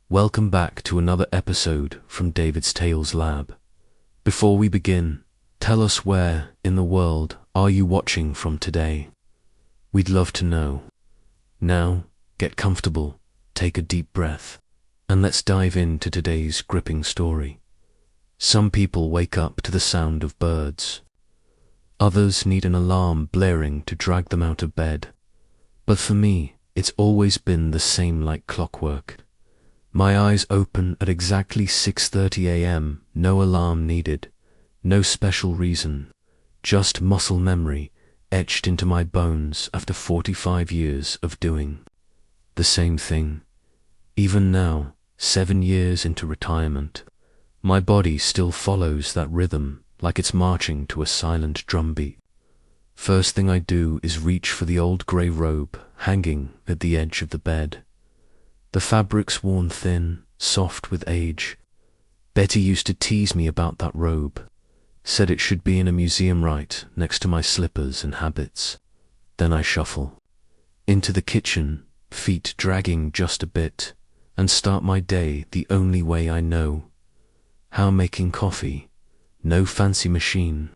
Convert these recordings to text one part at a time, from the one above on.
Welcome back to another episode from David's Tales Lab. Before we begin, tell us where in the world are you watching from today? We'd love to know. Now, get comfortable, take a deep breath, and let's dive into today's gripping story. Some people wake up to the sound of birds. Others need an alarm blaring to drag them out of bed. But for me, it's always been the same like clockwork. My eyes open at exactly 6:30 a.m., no alarm needed, no special reason, just muscle memory etched into my bones after 45 years of doing the same thing. Even now, 7 years into retirement, my body still follows that rhythm like it's marching to a silent drumbeat. First thing I do is reach for the old grey robe hanging at the edge of the bed. The fabric's worn thin, soft with age. Betty used to tease me about that robe, said it should be in a museum right next to my slippers and habits. Then I shuffle into the kitchen, feet dragging just a bit, and start my day the only way I know. How making coffee. No fancy machine,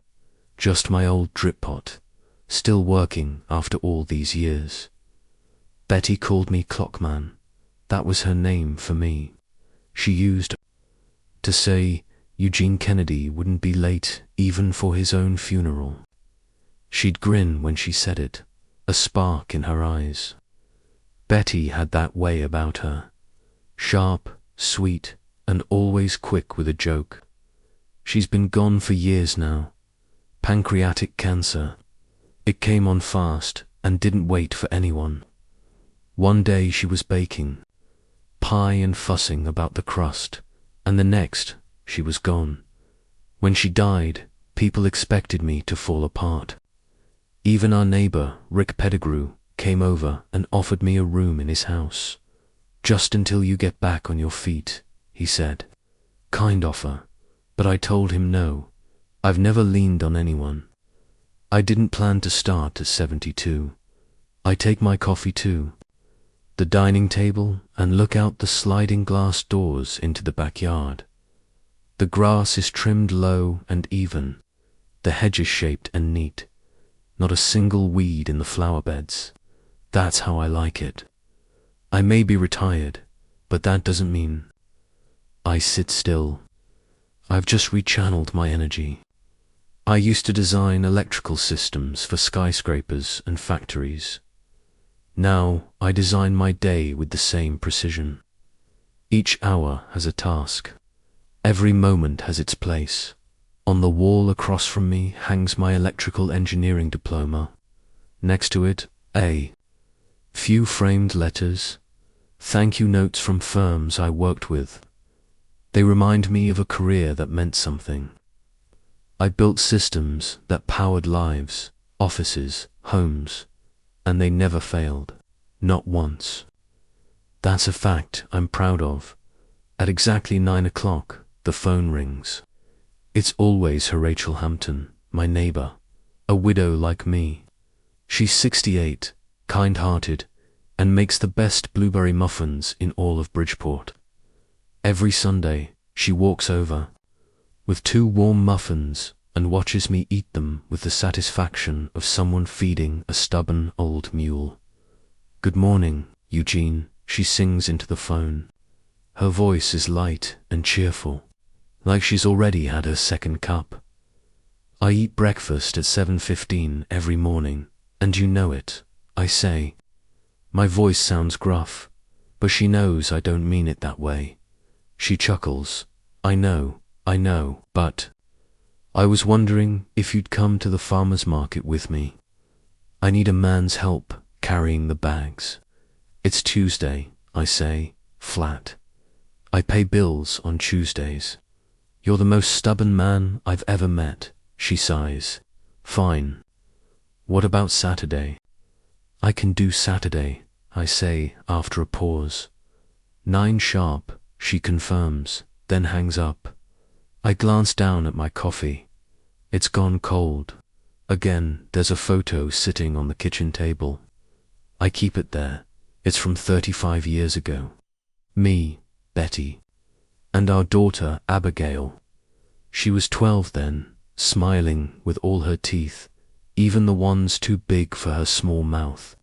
just my old drip pot, still working after all these years. Betty called me Clockman. That was her name for me. She used to say Eugene Kennedy wouldn't be late even for his own funeral. She'd grin when she said it, a spark in her eyes. Betty had that way about her. Sharp, sweet, and always quick with a joke. She's been gone for years now. Pancreatic cancer. It came on fast and didn't wait for anyone. One day she was baking pie and fussing about the crust, and the next she was gone. When she died, people expected me to fall apart. Even our neighbor, Rick Pettigrew, came over and offered me a room in his house. Just until you get back on your feet, he said. Kind offer, but I told him no. I've never leaned on anyone. I didn't plan to start at 72. I take my coffee too. The dining table and look out the sliding glass doors into the backyard. The grass is trimmed low and even. The hedge is shaped and neat. Not a single weed in the flower beds. That's how I like it. I may be retired, but that doesn't mean I sit still. I've just rechanneled my energy. I used to design electrical systems for skyscrapers and factories. Now I design my day with the same precision. Each hour has a task. Every moment has its place. On the wall across from me hangs my electrical engineering diploma. Next to it, a few framed letters, thank you notes from firms I worked with. They remind me of a career that meant something. I built systems that powered lives, offices, homes, and they never failed. Not once. That's a fact I'm proud of. At exactly 9 o'clock, the phone rings. It's always her Rachel Hampton, my neighbor, a widow like me. She's 68, kind-hearted, and makes the best blueberry muffins in all of Bridgeport. Every Sunday, she walks over with 2 warm muffins and watches me eat them with the satisfaction of someone feeding a stubborn old mule. Good morning, Eugene, she sings into the phone. Her voice is light and cheerful, like she's already had her second cup. I eat breakfast at 7:15 every morning, and you know it, I say. My voice sounds gruff, but she knows I don't mean it that way. She chuckles. I know, but I was wondering if you'd come to the farmer's market with me. I need a man's help carrying the bags. It's Tuesday, I say, flat. I pay bills on Tuesdays. You're the most stubborn man I've ever met, she sighs. Fine. What about Saturday? I can do Saturday, I say after a pause. 9 sharp, she confirms, then hangs up. I glance down at my coffee. It's gone cold. Again, there's a photo sitting on the kitchen table. I keep it there. It's from 35 years ago. Me, Betty. And our daughter, Abigail. She was 12 then, smiling with all her teeth, even the ones too big for her small mouth.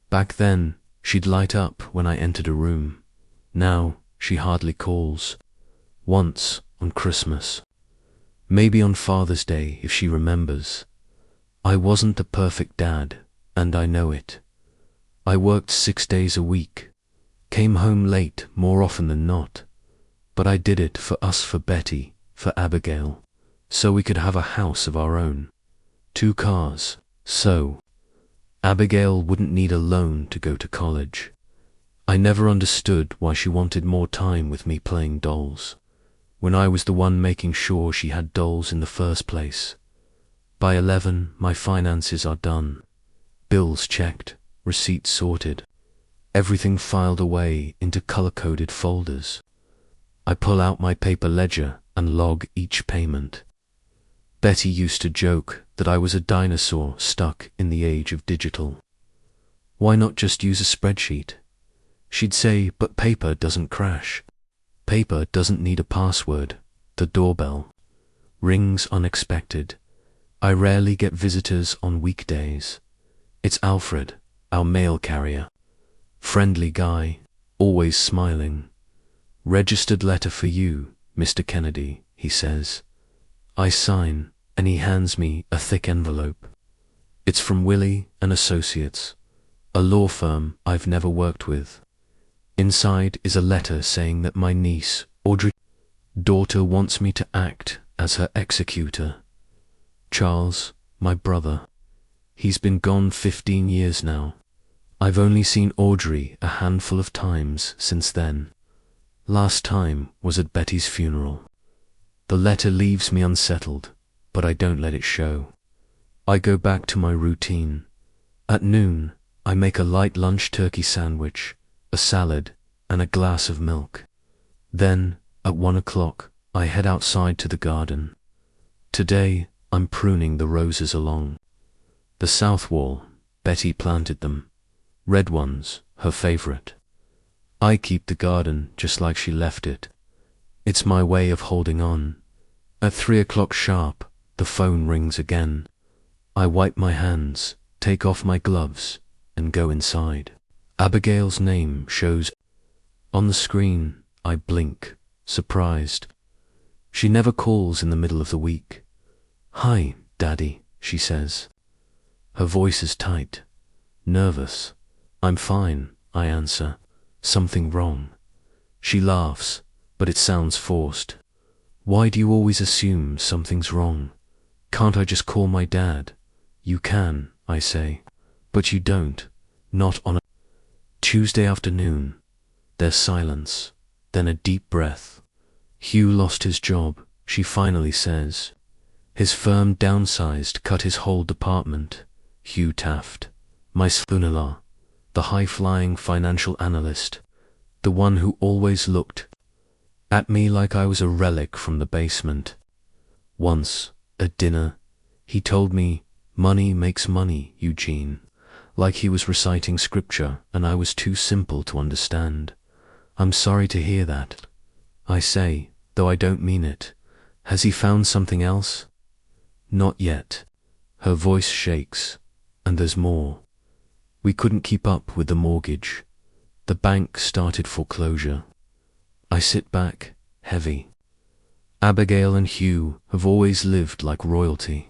Back then, she'd light up when I entered a room. Now, she hardly calls. Once, on Christmas. Maybe on Father's Day, if she remembers. I wasn't a perfect dad, and I know it. I worked 6 days a week, came home late more often than not, but I did it for us, for Betty, for Abigail, so we could have a house of our own. 2 cars, so Abigail wouldn't need a loan to go to college. I never understood why she wanted more time with me playing dolls, when I was the one making sure she had dolls in the first place. By 11, my finances are done. Bills checked, receipts sorted, everything filed away into color-coded folders. I pull out my paper ledger and log each payment. Betty used to joke that I was a dinosaur stuck in the age of digital. Why not just use a spreadsheet? She'd say, but paper doesn't crash. Paper doesn't need a password. The doorbell rings unexpected. I rarely get visitors on weekdays. It's Alfred, our mail carrier. Friendly guy, always smiling. Registered letter for you, Mr. Kennedy, he says. I sign, and he hands me a thick envelope. It's from Willie and Associates, a law firm I've never worked with. Inside is a letter saying that my niece, Audrey's daughter, wants me to act as her executor. Charles, my brother, he's been gone 15 years now. I've only seen Audrey a handful of times since then. Last time was at Betty's funeral. The letter leaves me unsettled, but I don't let it show. I go back to my routine. At noon, I make a light lunch turkey sandwich, a salad, and a glass of milk. Then, at 1 o'clock, I head outside to the garden. Today, I'm pruning the roses along the south wall. Betty planted them. Red ones, her favorite. I keep the garden just like she left it. It's my way of holding on. At 3 o'clock sharp, the phone rings again. I wipe my hands, take off my gloves, and go inside. Abigail's name shows on the screen. I blink, surprised. She never calls in the middle of the week. Hi, Daddy, she says. Her voice is tight, nervous. I'm fine, I answer. Something wrong? She laughs, but it sounds forced. Why do you always assume something's wrong? Can't I just call my dad? You can, I say, but you don't. Not on a Tuesday afternoon. There's silence, then a deep breath. Hugh lost his job, she finally says. His firm downsized, cut his whole department. Hugh Taft, my son-in-law, the high-flying financial analyst, the one who always looked at me like I was a relic from the basement. Once, at dinner, he told me, "Money makes money, Eugene," like he was reciting scripture and I was too simple to understand. I'm sorry to hear that, I say, though I don't mean it. Has he found something else? Not yet. Her voice shakes, and there's more. We couldn't keep up with the mortgage. The bank started foreclosure. I sit back, heavy. Abigail and Hugh have always lived like royalty.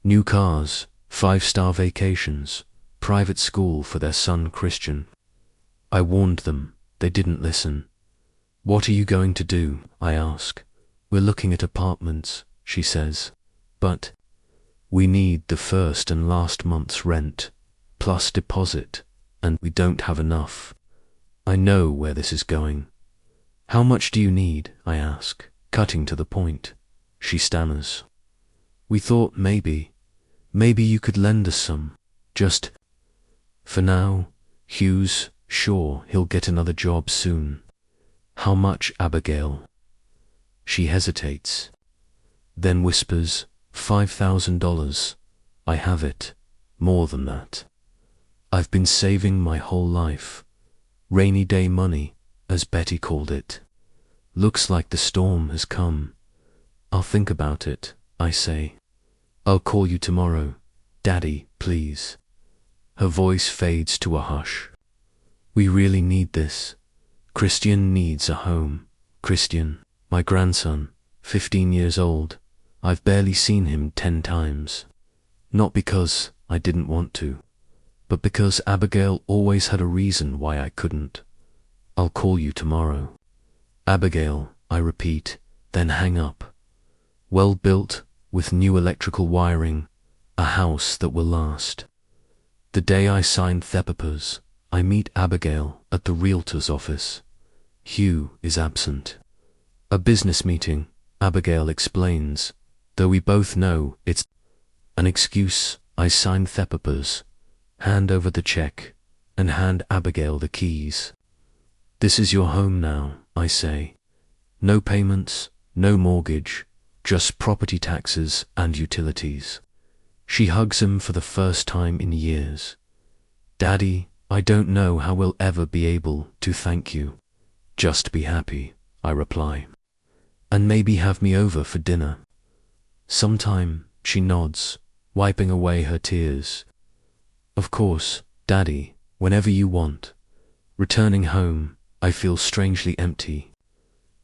New cars, 5-star vacations, private school for their son Christian. I warned them, they didn't listen. What are you going to do? I ask. We're looking at apartments, she says. But we need the first and last month's rent, plus deposit, and we don't have enough. I know where this is going. How much do you need? I ask, cutting to the point. She stammers. We thought maybe you could lend us some, just for now. Hugh's sure he'll get another job soon. How much, Abigail? She hesitates, then whispers, $5,000. I have it. More than that. I've been saving my whole life. Rainy day money, as Betty called it. Looks like the storm has come. I'll think about it, I say. I'll call you tomorrow, Daddy, please. Her voice fades to a hush. We really need this. Christian needs a home. Christian, my grandson, 15 years old. I've barely seen him 10 times. Not because I didn't want to, but because Abigail always had a reason why I couldn't. I'll call you tomorrow. Abigail, I repeat, then hang up. Well built, with new electrical wiring, a house that will last. The day I signed the papers, I meet Abigail at the realtor's office. Hugh is absent. A business meeting, Abigail explains, though we both know it's an excuse. I sign the papers, hand over the check, and hand Abigail the keys. This is your home now, I say. No payments, no mortgage, just property taxes and utilities. She hugs him for the first time in years. Daddy, I don't know how we'll ever be able to thank you. Just be happy, I reply. And maybe have me over for dinner. Sometime, she nods, wiping away her tears. Of course, Daddy, whenever you want. Returning home, I feel strangely empty.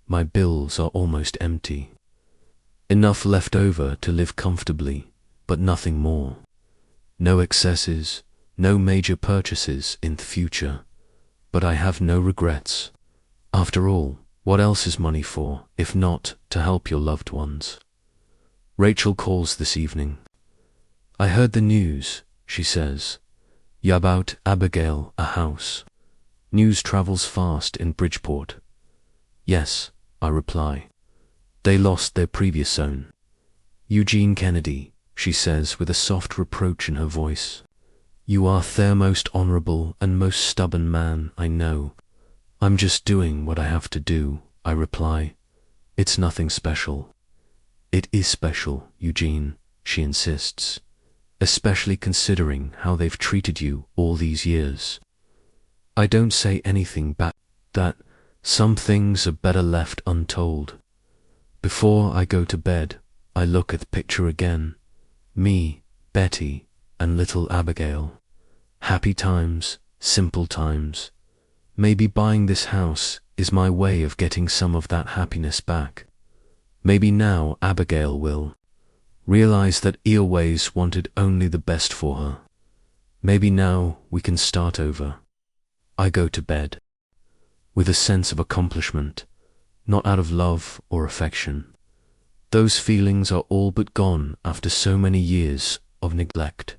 My bills are almost empty. Enough left over to live comfortably, but nothing more. No excesses, no major purchases in the future. But I have no regrets. After all, what else is money for, if not to help your loved ones? Rachel calls this evening. I heard the news, she says. Yeah, about Abigail, a house. News travels fast in Bridgeport. Yes, I reply. They lost their previous own. Eugene Kennedy, she says with a soft reproach in her voice. You are the most honorable and most stubborn man I know. I'm just doing what I have to do, I reply. It's nothing special. It is special, Eugene, she insists, especially considering how they've treated you all these years. I don't say anything back. That some things are better left untold. Before I go to bed, I look at the picture again. Me, Betty, and little Abigail. Happy times, simple times. Maybe buying this house is my way of getting some of that happiness back. Maybe now Abigail will realize that I always wanted only the best for her. Maybe now we can start over. I go to bed with a sense of accomplishment, not out of love or affection. Those feelings are all but gone after so many years of neglect,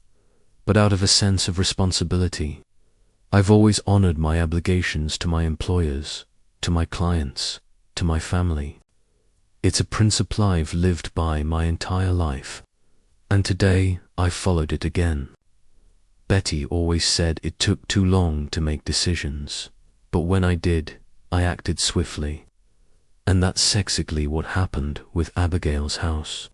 but out of a sense of responsibility. I've always honored my obligations to my employers, to my clients, to my family. It's a principle I've lived by my entire life, and today I followed it again. Betty always said it took too long to make decisions, but when I did, I acted swiftly. And that's exactly what happened with Abigail's house.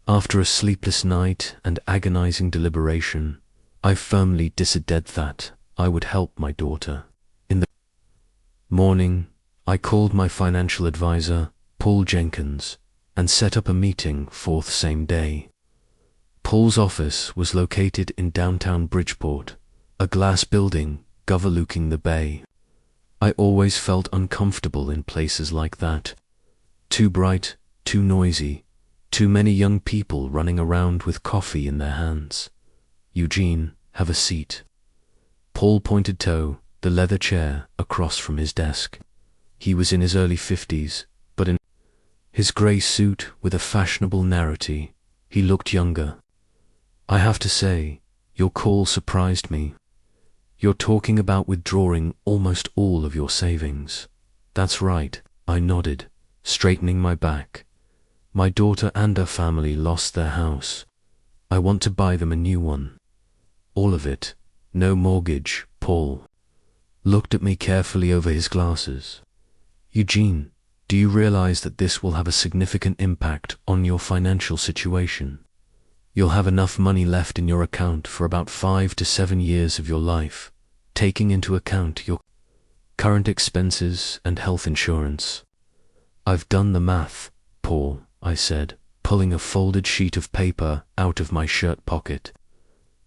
After a sleepless night and agonizing deliberation, I firmly decided that I would help my daughter. In the morning, I called my financial advisor, Paul Jenkins, and set up a meeting for the same day. Paul's office was located in downtown Bridgeport, a glass building overlooking the bay. I always felt uncomfortable in places like that. Too bright, too noisy, too many young people running around with coffee in their hands. Eugene, have a seat. Paul pointed to the leather chair across from his desk. He was in his early 50s, but in his grey suit with a fashionable narrowty, he looked younger. I have to say, your call surprised me. You're talking about withdrawing almost all of your savings. That's right, I nodded, straightening my back. My daughter and her family lost their house. I want to buy them a new one. All of it, no mortgage. Paul looked at me carefully over his glasses. Eugene, do you realize that this will have a significant impact on your financial situation? You'll have enough money left in your account for about 5 to 7 years of your life, taking into account your current expenses and health insurance. I've done the math, Paul, I said, pulling a folded sheet of paper out of my shirt pocket.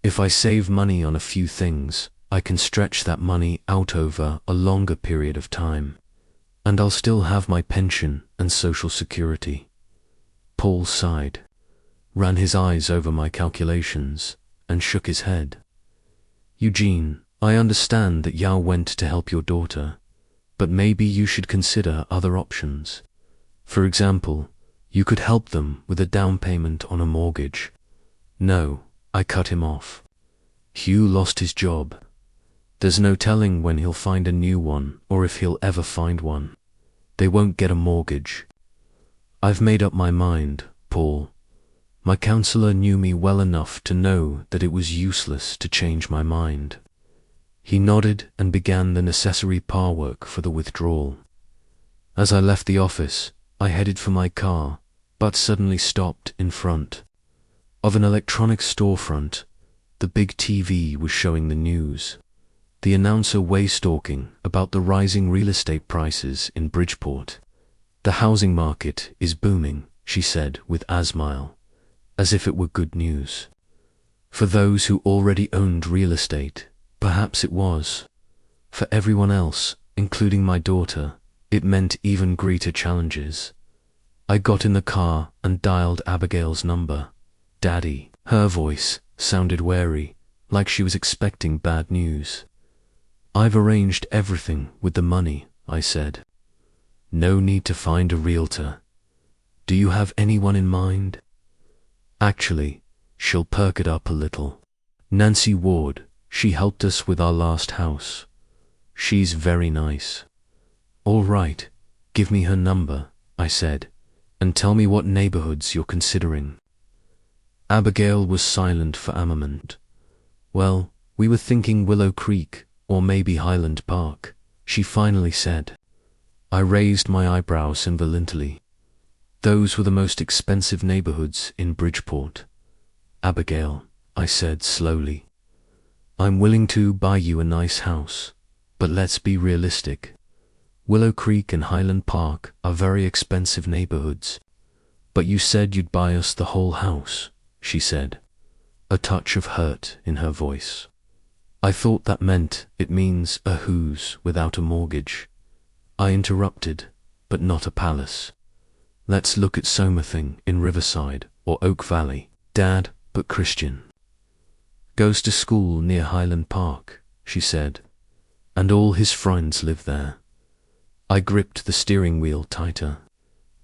If I save money on a few things, I can stretch that money out over a longer period of time, and I'll still have my pension and social security. Paul sighed, ran his eyes over my calculations, and shook his head. Eugene, I understand that Yao went to help your daughter, but maybe you should consider other options. For example, you could help them with a down payment on a mortgage. No, I cut him off. Hugh lost his job. There's no telling when he'll find a new one or if he'll ever find one. They won't get a mortgage. I've made up my mind, Paul. My counselor knew me well enough to know that it was useless to change my mind. He nodded and began the necessary par work for the withdrawal. As I left the office, I headed for my car, but suddenly stopped in front of an electronics storefront. The big TV was showing the news. The announcer waystalking about the rising real estate prices in Bridgeport. The housing market is booming, she said with a smile, as if it were good news. For those who already owned real estate, perhaps it was. For everyone else, including my daughter, it meant even greater challenges. I got in the car and dialed Abigail's number. Daddy. Her voice sounded wary, like she was expecting bad news. I've arranged everything with the money, I said. No need to find a realtor. Do you have anyone in mind? Actually, she'll perk it up a little. Nancy Ward, she helped us with our last house. She's very nice. All right, give me her number, I said, and tell me what neighborhoods you're considering. Abigail was silent for a moment. Well, we were thinking Willow Creek, or maybe Highland Park, she finally said. I raised my eyebrows involuntarily. Those were the most expensive neighborhoods in Bridgeport. Abigail, I said slowly, I'm willing to buy you a nice house, but let's be realistic. Willow Creek and Highland Park are very expensive neighborhoods. But you said you'd buy us the whole house, she said, a touch of hurt in her voice. I thought that meant it means a house without a mortgage. I interrupted, but not a palace. Let's look at Somerthing in Riverside or Oak Valley. Dad, but Christian, goes to school near Highland Park, she said, and all his friends live there. I gripped the steering wheel tighter.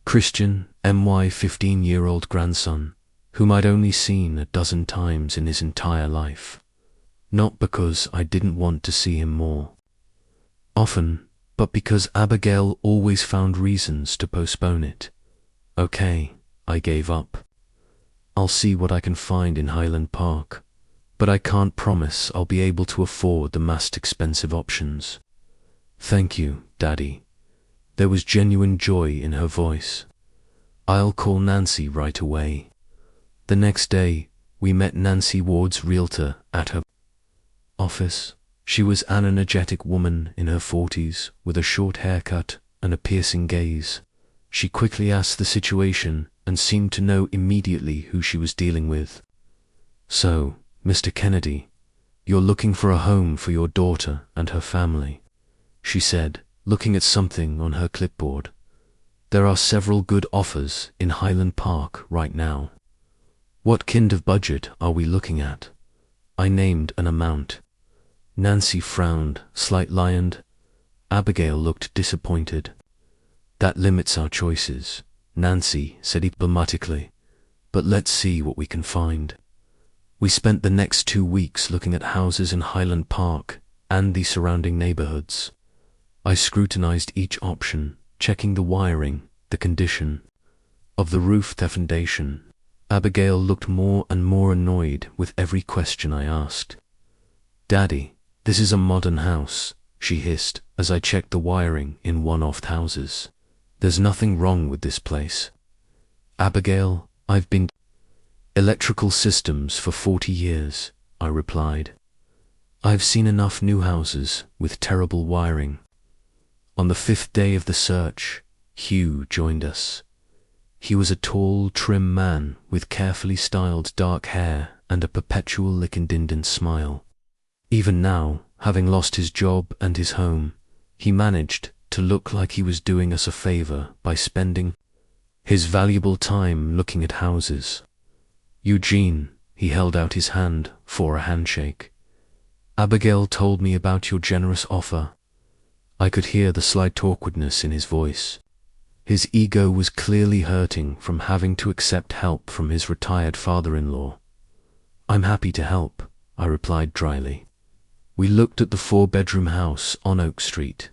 Christian, my 15-year-old grandson, whom I'd only seen a dozen times in his entire life. Not because I didn't want to see him more often, but because Abigail always found reasons to postpone it. Okay, I gave up. I'll see what I can find in Highland Park, but I can't promise I'll be able to afford the most expensive options. Thank you, Daddy. There was genuine joy in her voice. I'll call Nancy right away. The next day, we met Nancy Ward's realtor at her office. She was an energetic woman in her 40s with a short haircut and a piercing gaze. She quickly asked the situation and seemed to know immediately who she was dealing with. So, Mr. Kennedy, you're looking for a home for your daughter and her family, she said, looking at something on her clipboard. There are several good offers in Highland Park right now. What kind of budget are we looking at? I named an amount. Nancy frowned, slight-lined. Abigail looked disappointed. That limits our choices, Nancy said diplomatically, but let's see what we can find. We spent the next 2 weeks looking at houses in Highland Park and the surrounding neighborhoods. I scrutinized each option, checking the wiring, the condition of the roof, the foundation. Abigail looked more and more annoyed with every question I asked. Daddy, this is a modern house, she hissed as I checked the wiring in one-off houses. There's nothing wrong with this place. Abigail, I've been electrical systems for 40 years, I replied. I've seen enough new houses with terrible wiring. On the 5th day of the search, Hugh joined us. He was a tall, trim man with carefully styled dark hair and a perpetual lickendindent smile. Even now, having lost his job and his home, he managed to look like he was doing us a favor by spending his valuable time looking at houses. Eugene, he held out his hand for a handshake. Abigail told me about your generous offer. I could hear the slight awkwardness in his voice. His ego was clearly hurting from having to accept help from his retired father-in-law. I'm happy to help, I replied dryly. We looked at the 4-bedroom house on Oak Street.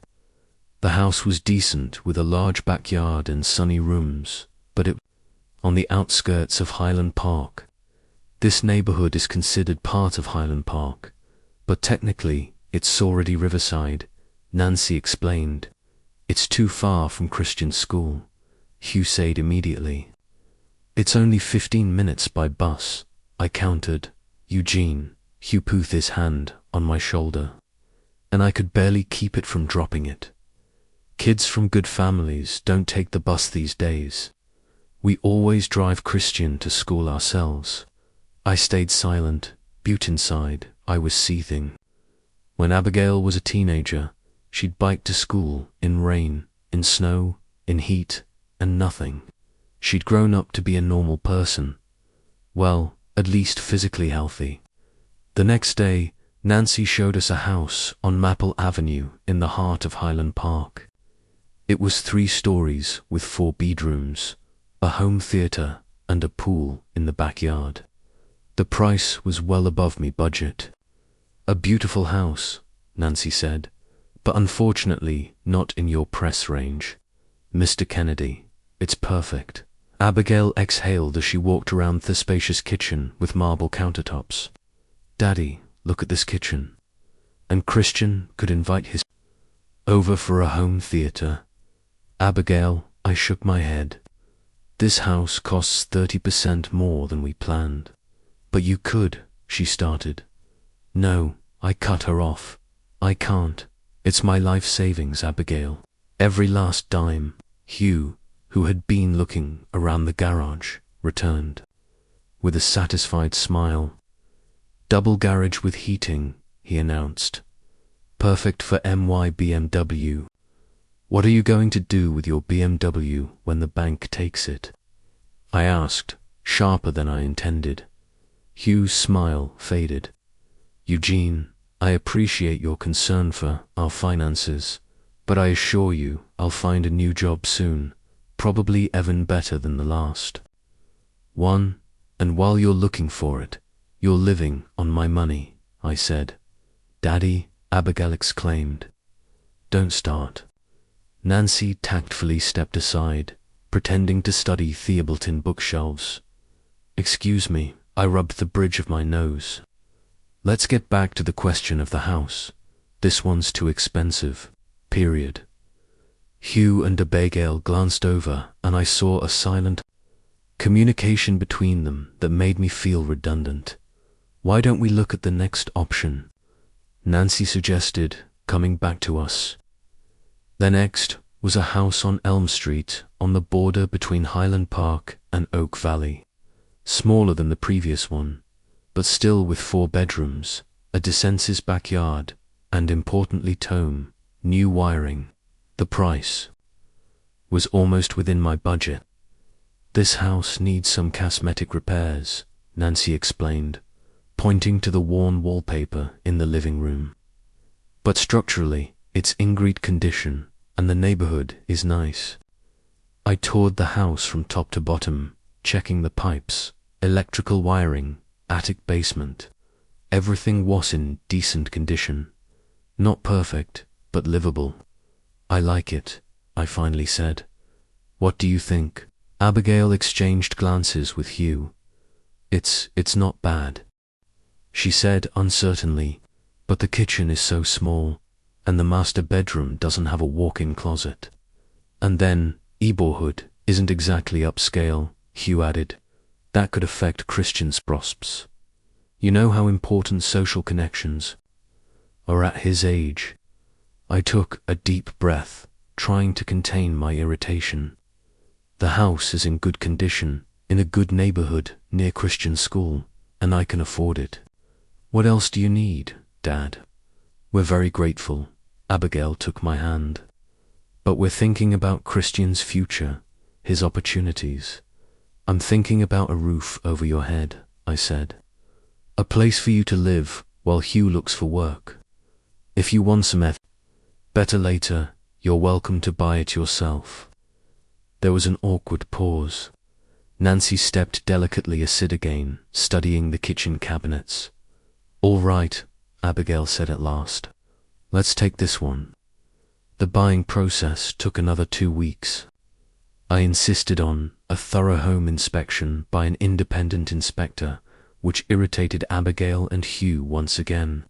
The house was decent with a large backyard and sunny rooms, but it was on the outskirts of Highland Park. This neighborhood is considered part of Highland Park, but technically it's already Riverside, Nancy explained. It's too far from Christian school, Hugh said immediately. It's only 15 minutes by bus, I countered. Eugene, Hugh put his hand on my shoulder, and I could barely keep it from dropping it. Kids from good families don't take the bus these days. We always drive Christian to school ourselves. I stayed silent, but inside I was seething. When Abigail was a teenager, she'd bike to school in rain, in snow, in heat, and nothing. She'd grown up to be a normal person. Well, at least physically healthy. The next day, Nancy showed us a house on Maple Avenue in the heart of Highland Park. It was 3 stories with 4 bedrooms, a home theater, and a pool in the backyard. The price was well above my budget. A beautiful house, Nancy said, but unfortunately not in your price range. Mr. Kennedy, it's perfect. Abigail exhaled as she walked around the spacious kitchen with marble countertops. Daddy, look at this kitchen. And Christian could invite his over for a home theater. Abigail, I shook my head. This house costs 30% more than we planned. But you could, she started. No, I cut her off. I can't. It's my life savings, Abigail. Every last dime. Hugh, who had been looking around the garage, returned with a satisfied smile. Double garage with heating, he announced. Perfect for my BMW. What are you going to do with your BMW when the bank takes it? I asked, sharper than I intended. Hugh's smile faded. Eugene, I appreciate your concern for our finances, but I assure you I'll find a new job soon, probably even better than the last one, and while you're looking for it, you're living on my money, I said. Daddy, Abigail exclaimed. Don't start. Nancy tactfully stepped aside, pretending to study Theobaldine bookshelves. Excuse me, I rubbed the bridge of my nose. Let's get back to the question of the house. This one's too expensive, period. Hugh and Abigail glanced over, and I saw a silent communication between them that made me feel redundant. Why don't we look at the next option? Nancy suggested, coming back to us. The next was a house on Elm Street on the border between Highland Park and Oak Valley. Smaller than the previous one, but still with 4 bedrooms, a decent backyard, and importantly new wiring. The price was almost within my budget. This house needs some cosmetic repairs, Nancy explained, pointing to the worn wallpaper in the living room. But structurally, it's in great condition, and the neighborhood is nice. I toured the house from top to bottom, checking the pipes, electrical wiring, attic basement. Everything was in decent condition. Not perfect, but livable. I like it, I finally said. What do you think? Abigail exchanged glances with Hugh. It's not bad, she said uncertainly, but the kitchen is so small, and the master bedroom doesn't have a walk-in closet. And then, neighborhood isn't exactly upscale, Hugh added. That could affect Christian's prospects. You know how important social connections are at his age. I took a deep breath, trying to contain my irritation. The house is in good condition, in a good neighborhood near Christian school, and I can afford it. What else do you need, Dad? We're very grateful. Abigail took my hand. But we're thinking about Christian's future, his opportunities. I'm thinking about a roof over your head, I said. A place for you to live while Hugh looks for work. If you want some better later, you're welcome to buy it yourself. There was an awkward pause. Nancy stepped delicately aside again, studying the kitchen cabinets. All right, Abigail said at last. Let's take this one. The buying process took another 2 weeks. I insisted on a thorough home inspection by an independent inspector, which irritated Abigail and Hugh once again.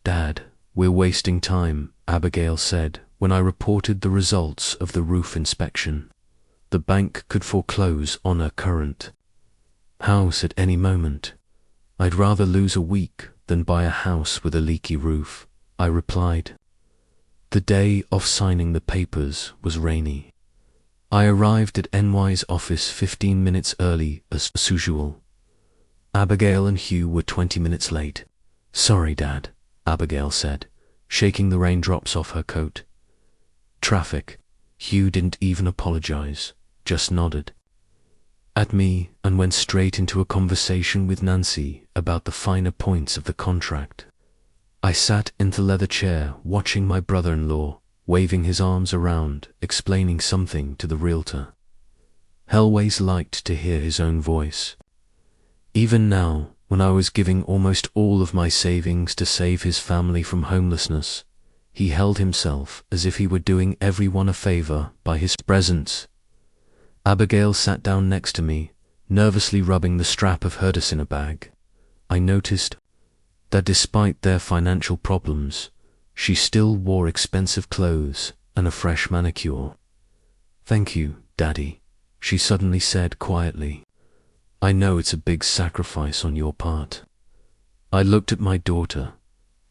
Dad, we're wasting time, Abigail said when I reported the results of the roof inspection. The bank could foreclose on a current house at any moment. I'd rather lose a week than buy a house with a leaky roof, I replied. The day of signing the papers was rainy. I arrived at NY's office 15 minutes early as usual. Abigail and Hugh were 20 minutes late. Sorry, Dad, Abigail said, shaking the raindrops off her coat. Traffic. Hugh didn't even apologize, just nodded at me and went straight into a conversation with Nancy about the finer points of the contract. I sat in the leather chair watching my brother-in-law, waving his arms around, explaining something to the realtor. Hellways liked to hear his own voice. Even now, when I was giving almost all of my savings to save his family from homelessness, he held himself as if he were doing everyone a favor by his presence. Abigail sat down next to me, nervously rubbing the strap of her in a bag. I noticed that despite their financial problems, she still wore expensive clothes and a fresh manicure. Thank you, Daddy, she suddenly said quietly. I know it's a big sacrifice on your part. I looked at my daughter.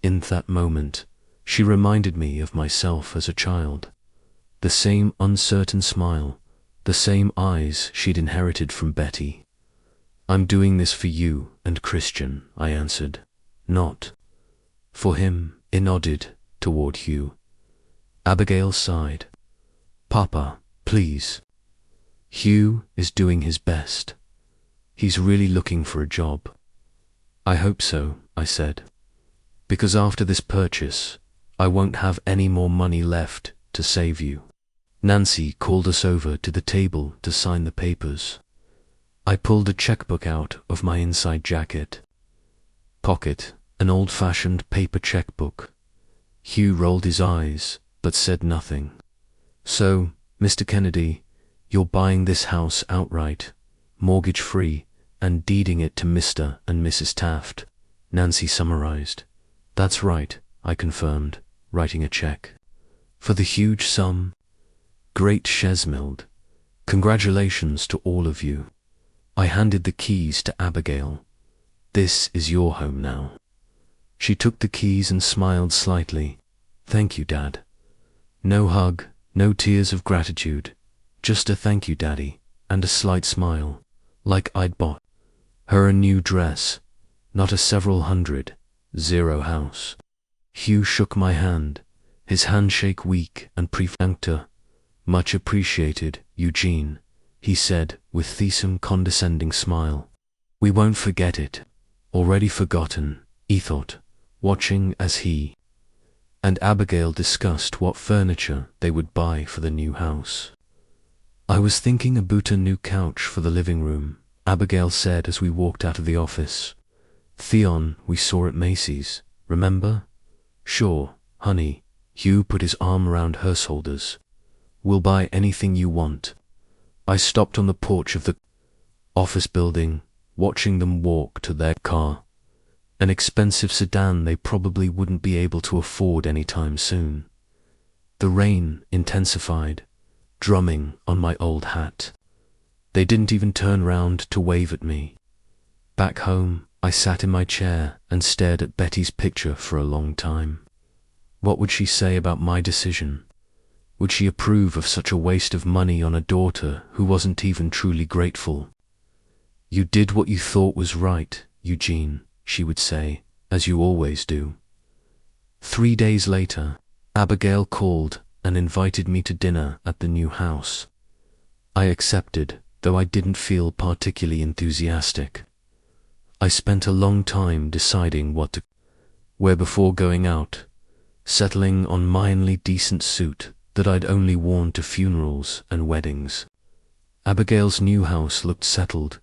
In that moment, she reminded me of myself as a child. The same uncertain smile, the same eyes she'd inherited from Betty. I'm doing this for you and Christian, I answered. Not for him. He nodded toward Hugh. Abigail sighed. Papa, please. Hugh is doing his best. He's really looking for a job. I hope so, I said. Because after this purchase, I won't have any more money left to save you. Nancy called us over to the table to sign the papers. I pulled a checkbook out of my inside jacket pocket, an old-fashioned paper checkbook. Hugh rolled his eyes, but said nothing. So, Mr. Kennedy, you're buying this house outright, mortgage-free, and deeding it to Mr. and Mrs. Taft, Nancy summarized. That's right, I confirmed, writing a check. For the huge sum. Great Shesmild. Congratulations to all of you. I handed the keys to Abigail. This is your home now. She took the keys and smiled slightly. Thank you, Dad. No hug, no tears of gratitude, just a thank you, Daddy, and a slight smile, like I'd bought her a new dress, not a several hundred, zero house. Hugh shook my hand, his handshake weak and perfunctory. Much appreciated, Eugene, he said with some condescending smile. We won't forget it. Already forgotten, he thought, watching as he and Abigail discussed what furniture they would buy for the new house. I was thinking about a new couch for the living room, Abigail said as we walked out of the office. Theon we saw at Macy's, remember? Sure, honey. Hugh put his arm around her shoulders. We'll buy anything you want. I stopped on the porch of the office building, watching them walk to their car, an expensive sedan they probably wouldn't be able to afford anytime soon. The rain intensified, drumming on my old hat. They didn't even turn round to wave at me. Back home, I sat in my chair and stared at Betty's picture for a long time. What would she say about my decision? Would she approve of such a waste of money on a daughter who wasn't even truly grateful? You did what you thought was right, Eugene, she would say, as you always do. 3 days later, Abigail called and invited me to dinner at the new house. I accepted, though I didn't feel particularly enthusiastic. I spent a long time deciding what to wear before going out, settling on mildly decent suit that I'd only worn to funerals and weddings. Abigail's new house looked settled,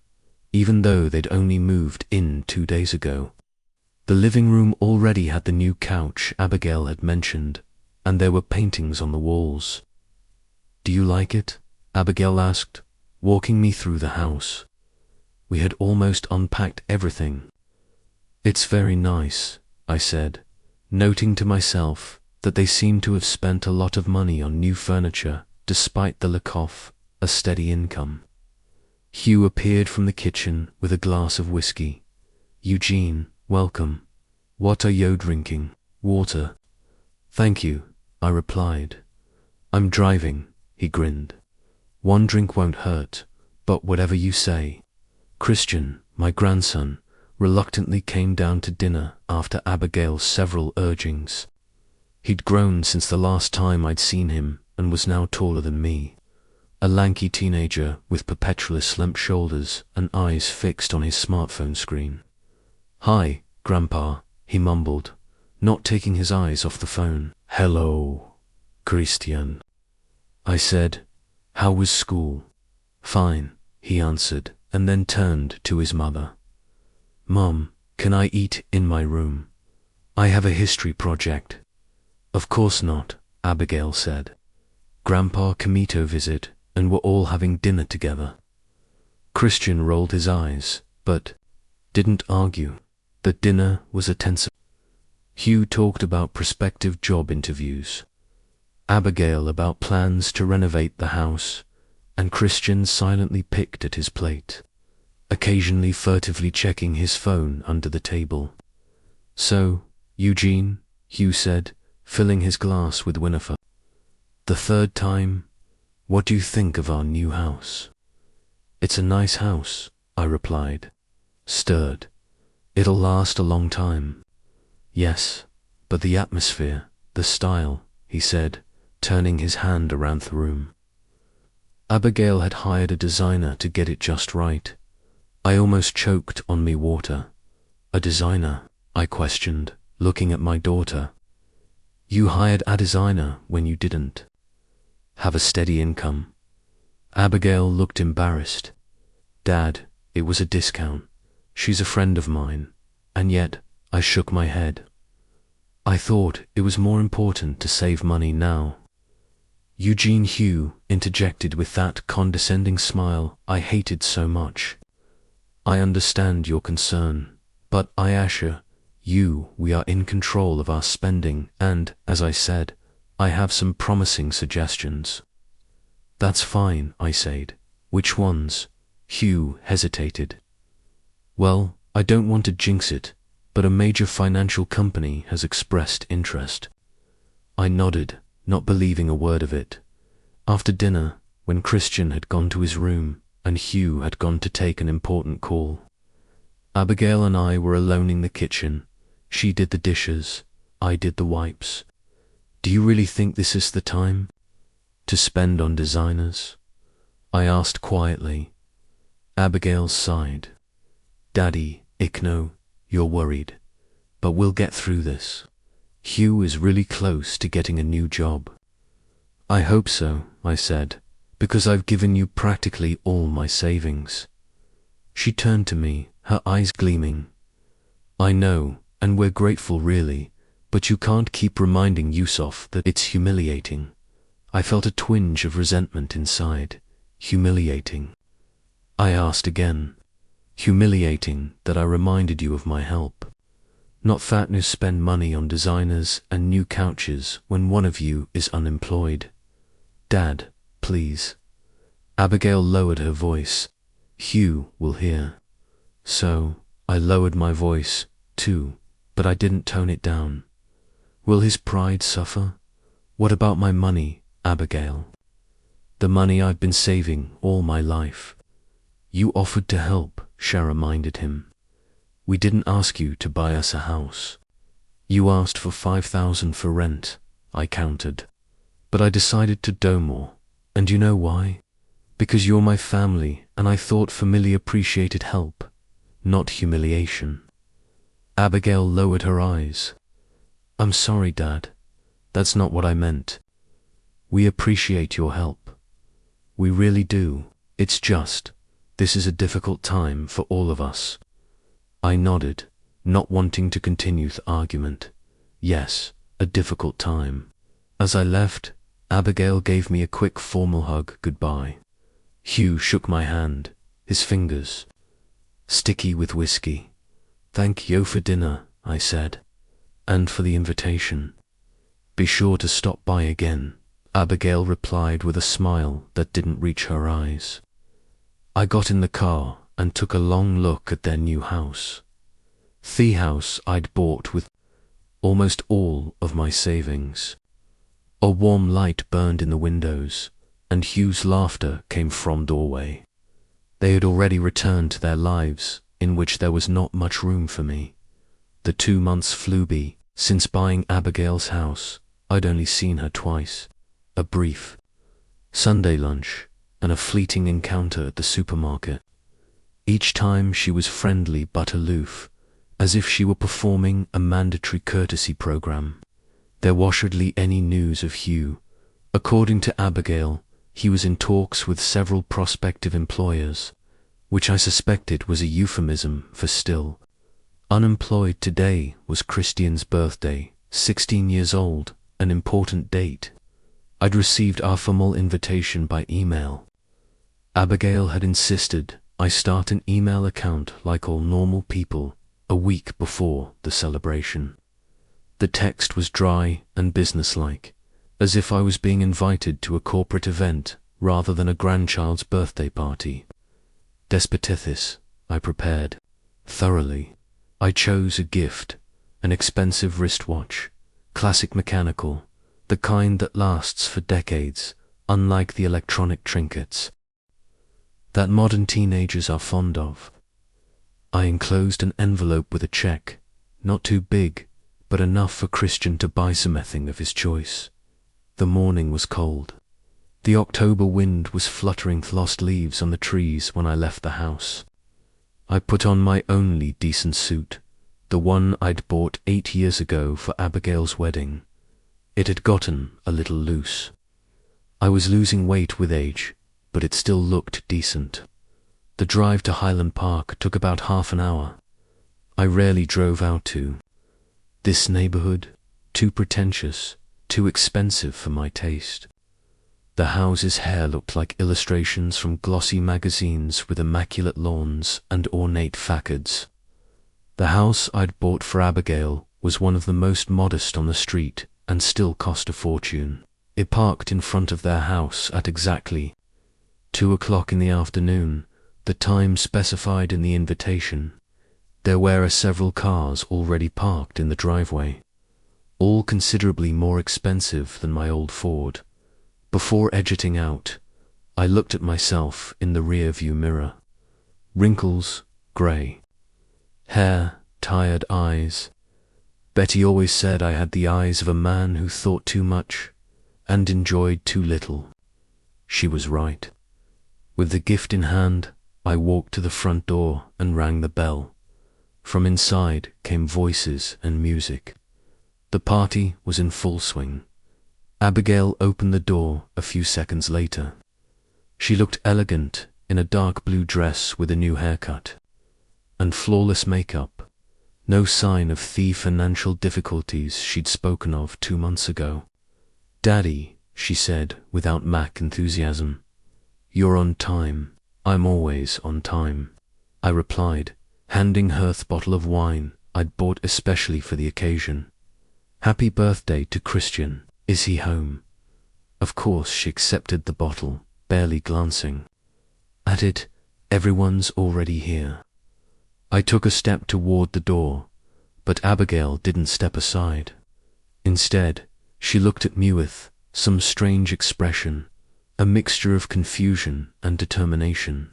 even though they'd only moved in 2 days ago. The living room already had the new couch Abigail had mentioned, and there were paintings on the walls. "Do you like it?" Abigail asked, walking me through the house. We had almost unpacked everything. "It's very nice," I said, noting to myself that they seemed to have spent a lot of money on new furniture despite the lack of a steady income. Hugh appeared from the kitchen with a glass of whiskey. "Eugene, welcome. What are you drinking? Water?" "Thank you," I replied. "I'm driving," he grinned. "One drink won't hurt, but whatever you say." Christian, my grandson, reluctantly came down to dinner after Abigail's several urgings. He'd grown since the last time I'd seen him and was now taller than me. A lanky teenager with perpetually slumped shoulders and eyes fixed on his smartphone screen. "Hi, Grandpa," he mumbled, not taking his eyes off the phone. "Hello, Christian," I said. "How was school?" "Fine," he answered, and then turned to his mother. "Mom, can I eat in my room? I have a history project." "Of course not," Abigail said. "Grandpa Comito visit, and we're all having dinner together." Christian rolled his eyes, but didn't argue. The dinner was a tense. Hugh talked about prospective job interviews, Abigail about plans to renovate the house, and Christian silently picked at his plate, occasionally furtively checking his phone under the table. "So, Eugene," Hugh said, filling his glass with Winifred. "The third time, what do you think of our new house?" "It's a nice house," I replied, stirred. "It'll last a long time." "Yes, but the atmosphere, the style," he said, turning his hand around the room. Abigail had hired a designer to get it just right. I almost choked on me water. "A designer?" I questioned, looking at my daughter. "You hired a designer when you didn't have a steady income." Abigail looked embarrassed. "Dad, it was a discount. She's a friend of mine." And yet I shook my head. I thought it was more important to save money now. Eugene, Hugh interjected with that condescending smile I hated so much. "I understand your concern, but I assure you we are in control of our spending and, as I said, I have some promising suggestions." "That's fine," I said. "Which ones?" Hugh hesitated. "Well, I don't want to jinx it, but a major financial company has expressed interest." I nodded, not believing a word of it. After dinner, when Christian had gone to his room and Hugh had gone to take an important call, Abigail and I were alone in the kitchen. She did the dishes, I did the wipes. "Do you really think this is the time to spend on designers?" I asked quietly. Abigail sighed. "Daddy, Ichno, you're worried, but we'll get through this. Hugh is really close to getting a new job." "I hope so," I said, "because I've given you practically all my savings." She turned to me, her eyes gleaming. "I know, and we're grateful really, but you can't keep reminding Yusuf that it's humiliating." I felt a twinge of resentment inside. Humiliating? I asked again. "Humiliating that I reminded you of my help. Not fat news spend money on designers and new couches when one of you is unemployed." "Dad, please." Abigail lowered her voice. "Hugh will hear." So I lowered my voice too, but I didn't tone it down. "Will his pride suffer? What about my money? Abigail. The money I've been saving all my life. You offered to help, Cher reminded him. We didn't ask you to buy us a house. You asked for 5,000 for rent, I countered. But I decided to do more. And you know why? Because you're my family, and I thought family appreciated help, not humiliation. Abigail lowered her eyes. I'm sorry, Dad. That's not what I meant. We appreciate your help. We really do. It's just, this is a difficult time for all of us. I nodded, not wanting to continue the argument. Yes, a difficult time. As I left, Abigail gave me a quick formal hug goodbye. Hugh shook my hand, his fingers sticky with whiskey. Thank you for dinner, I said, and for the invitation. Be sure to stop by again, Abigail replied with a smile that didn't reach her eyes. I got in the car and took a long look at their new house. The house I'd bought with almost all of my savings. A warm light burned in the windows, and Hugh's laughter came from doorway. They had already returned to their lives, in which there was not much room for me. The 2 months flew by. Since buying Abigail's house, I'd only seen her twice. A brief Sunday lunch and a fleeting encounter at the supermarket. Each time she was friendly but aloof, as if she were performing a mandatory courtesy program. There was hardly any news of Hugh. According to Abigail, he was in talks with several prospective employers, which I suspected was a euphemism for still unemployed. Today was Christian's birthday, 16 years old, an important date. I'd received our formal invitation by email. Abigail had insisted I start an email account like all normal people a week before the celebration. The text was dry and businesslike, as if I was being invited to a corporate event rather than a grandchild's birthday party. Despotithis, I prepared, thoroughly. I chose a gift, an expensive wristwatch, classic mechanical, the kind that lasts for decades, unlike the electronic trinkets that modern teenagers are fond of. I enclosed an envelope with a check, not too big, but enough for Christian to buy something of his choice. The morning was cold. The October wind was fluttering lost leaves on the trees when I left the house. I put on my only decent suit, the one I'd bought 8 years ago for Abigail's wedding. It had gotten a little loose. I was losing weight with age, but it still looked decent. The drive to Highland Park took about half an hour. I rarely drove out to this neighborhood, too pretentious, too expensive for my taste. The house's hair looked like illustrations from glossy magazines with immaculate lawns and ornate facades. The house I'd bought for Abigail was one of the most modest on the street and still cost a fortune. It parked in front of their house at exactly 2 o'clock in the afternoon, the time specified in the invitation. There were several cars already parked in the driveway, all considerably more expensive than my old Ford. Before exiting out, I looked at myself in the rear-view mirror. Wrinkles, grey. Hair, tired eyes. Betty always said I had the eyes of a man who thought too much and enjoyed too little. She was right. With the gift in hand, I walked to the front door and rang the bell. From inside came voices and music. The party was in full swing. Abigail opened the door a few seconds later. She looked elegant in a dark blue dress with a new haircut and flawless makeup. No sign of the financial difficulties she'd spoken of 2 months ago. Daddy, she said without mock enthusiasm, you're on time. I'm always on time, I replied, handing her the bottle of wine I'd bought especially for the occasion. Happy birthday to Christian. Is he home? Of course she accepted the bottle, barely glancing at it. Everyone's already here. I took a step toward the door, but Abigail didn't step aside. Instead, she looked at me with some strange expression, a mixture of confusion and determination.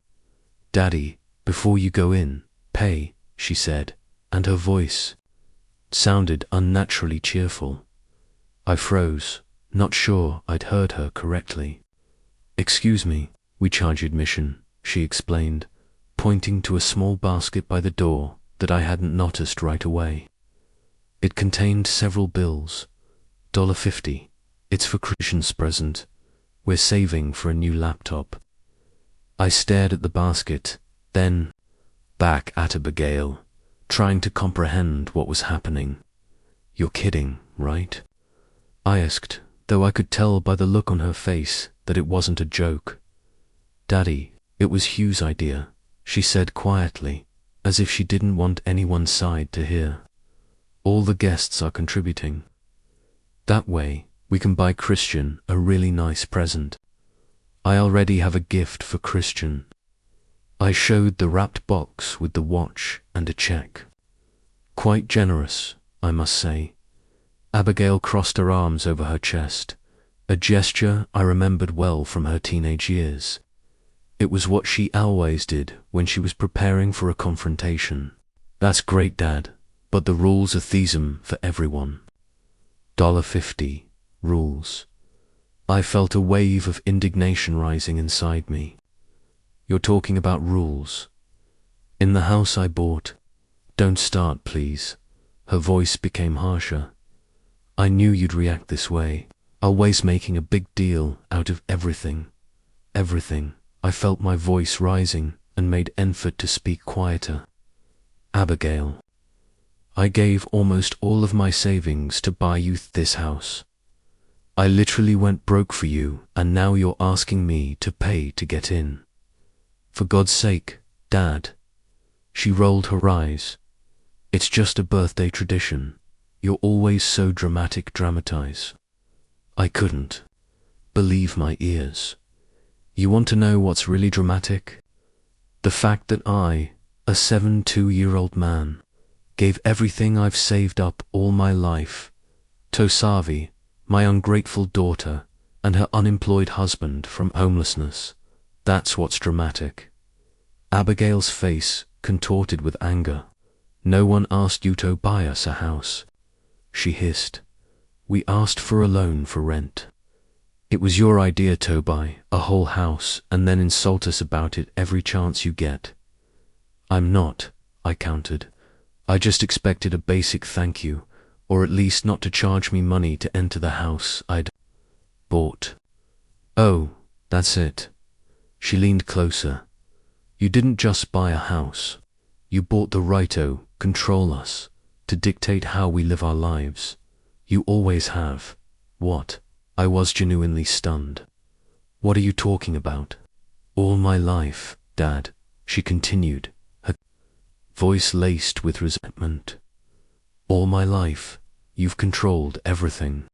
"Daddy, before you go in, pay," she said, and her voice sounded unnaturally cheerful. I froze, not sure I'd heard her correctly. "Excuse me, we charge admission," she explained, pointing to a small basket by the door that I hadn't noticed right away. It contained several bills. $50. "It's for Christian's present. We're saving for a new laptop." I stared at the basket, then back at Abigail, trying to comprehend what was happening. "You're kidding, right?" I asked, though I could tell by the look on her face that it wasn't a joke. "Daddy, it was Hugh's idea," she said quietly, as if she didn't want anyone's side to hear. "All the guests are contributing. That way, we can buy Christian a really nice present. I already have a gift for Christian." I showed the wrapped box with the watch and a check. Quite generous, I must say. Abigail crossed her arms over her chest, a gesture I remembered well from her teenage years. It was what she always did when she was preparing for a confrontation. "That's great, Dad, but the rules are thesem for everyone." $50. Rules. I felt a wave of indignation rising inside me. "You're talking about rules? In the house I bought?" "Don't start, please." Her voice became harsher. "I knew you'd react this way, always making a big deal out of everything. Everything." I felt my voice rising and made effort to speak quieter. "Abigail, I gave almost all of my savings to buy you this house. I literally went broke for you, and now you're asking me to pay to get in. For God's sake, Dad." She rolled her eyes. "It's just a birthday tradition. You're always so dramatize." I couldn't believe my ears. "You want to know what's really dramatic? The fact that I, a 72-year-old man, gave everything I've saved up all my life to Savi, my ungrateful daughter, and her unemployed husband from homelessness. That's what's dramatic." Abigail's face contorted with anger. "No one asked you to buy us a house," she hissed. "We asked for a loan for rent. It was your idea to buy a whole house and then insult us about it every chance you get." "I'm not," I countered. "I just expected a basic thank you, or at least not to charge me money to enter the house I'd bought." "Oh, that's it." She leaned closer. "You didn't just buy a house. You bought the right to control us, to dictate how we live our lives. You always have." "What?" I was genuinely stunned. "What are you talking about?" "All my life, Dad," she continued, her voice laced with resentment. "All my life, you've controlled everything.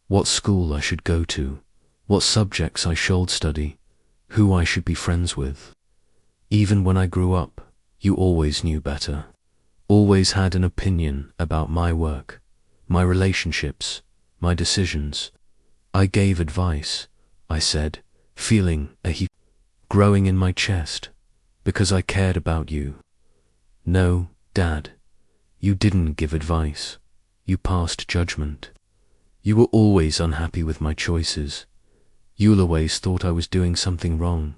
What school I should go to, what subjects I should study, who I should be friends with. Even when I grew up, you always knew better. Always had an opinion about my work, my relationships, my decisions. I gave advice," I said, feeling a heat growing in my chest, "because I cared about you." "No, Dad, you didn't give advice. You passed judgment. You were always unhappy with my choices. You always thought I was doing something wrong."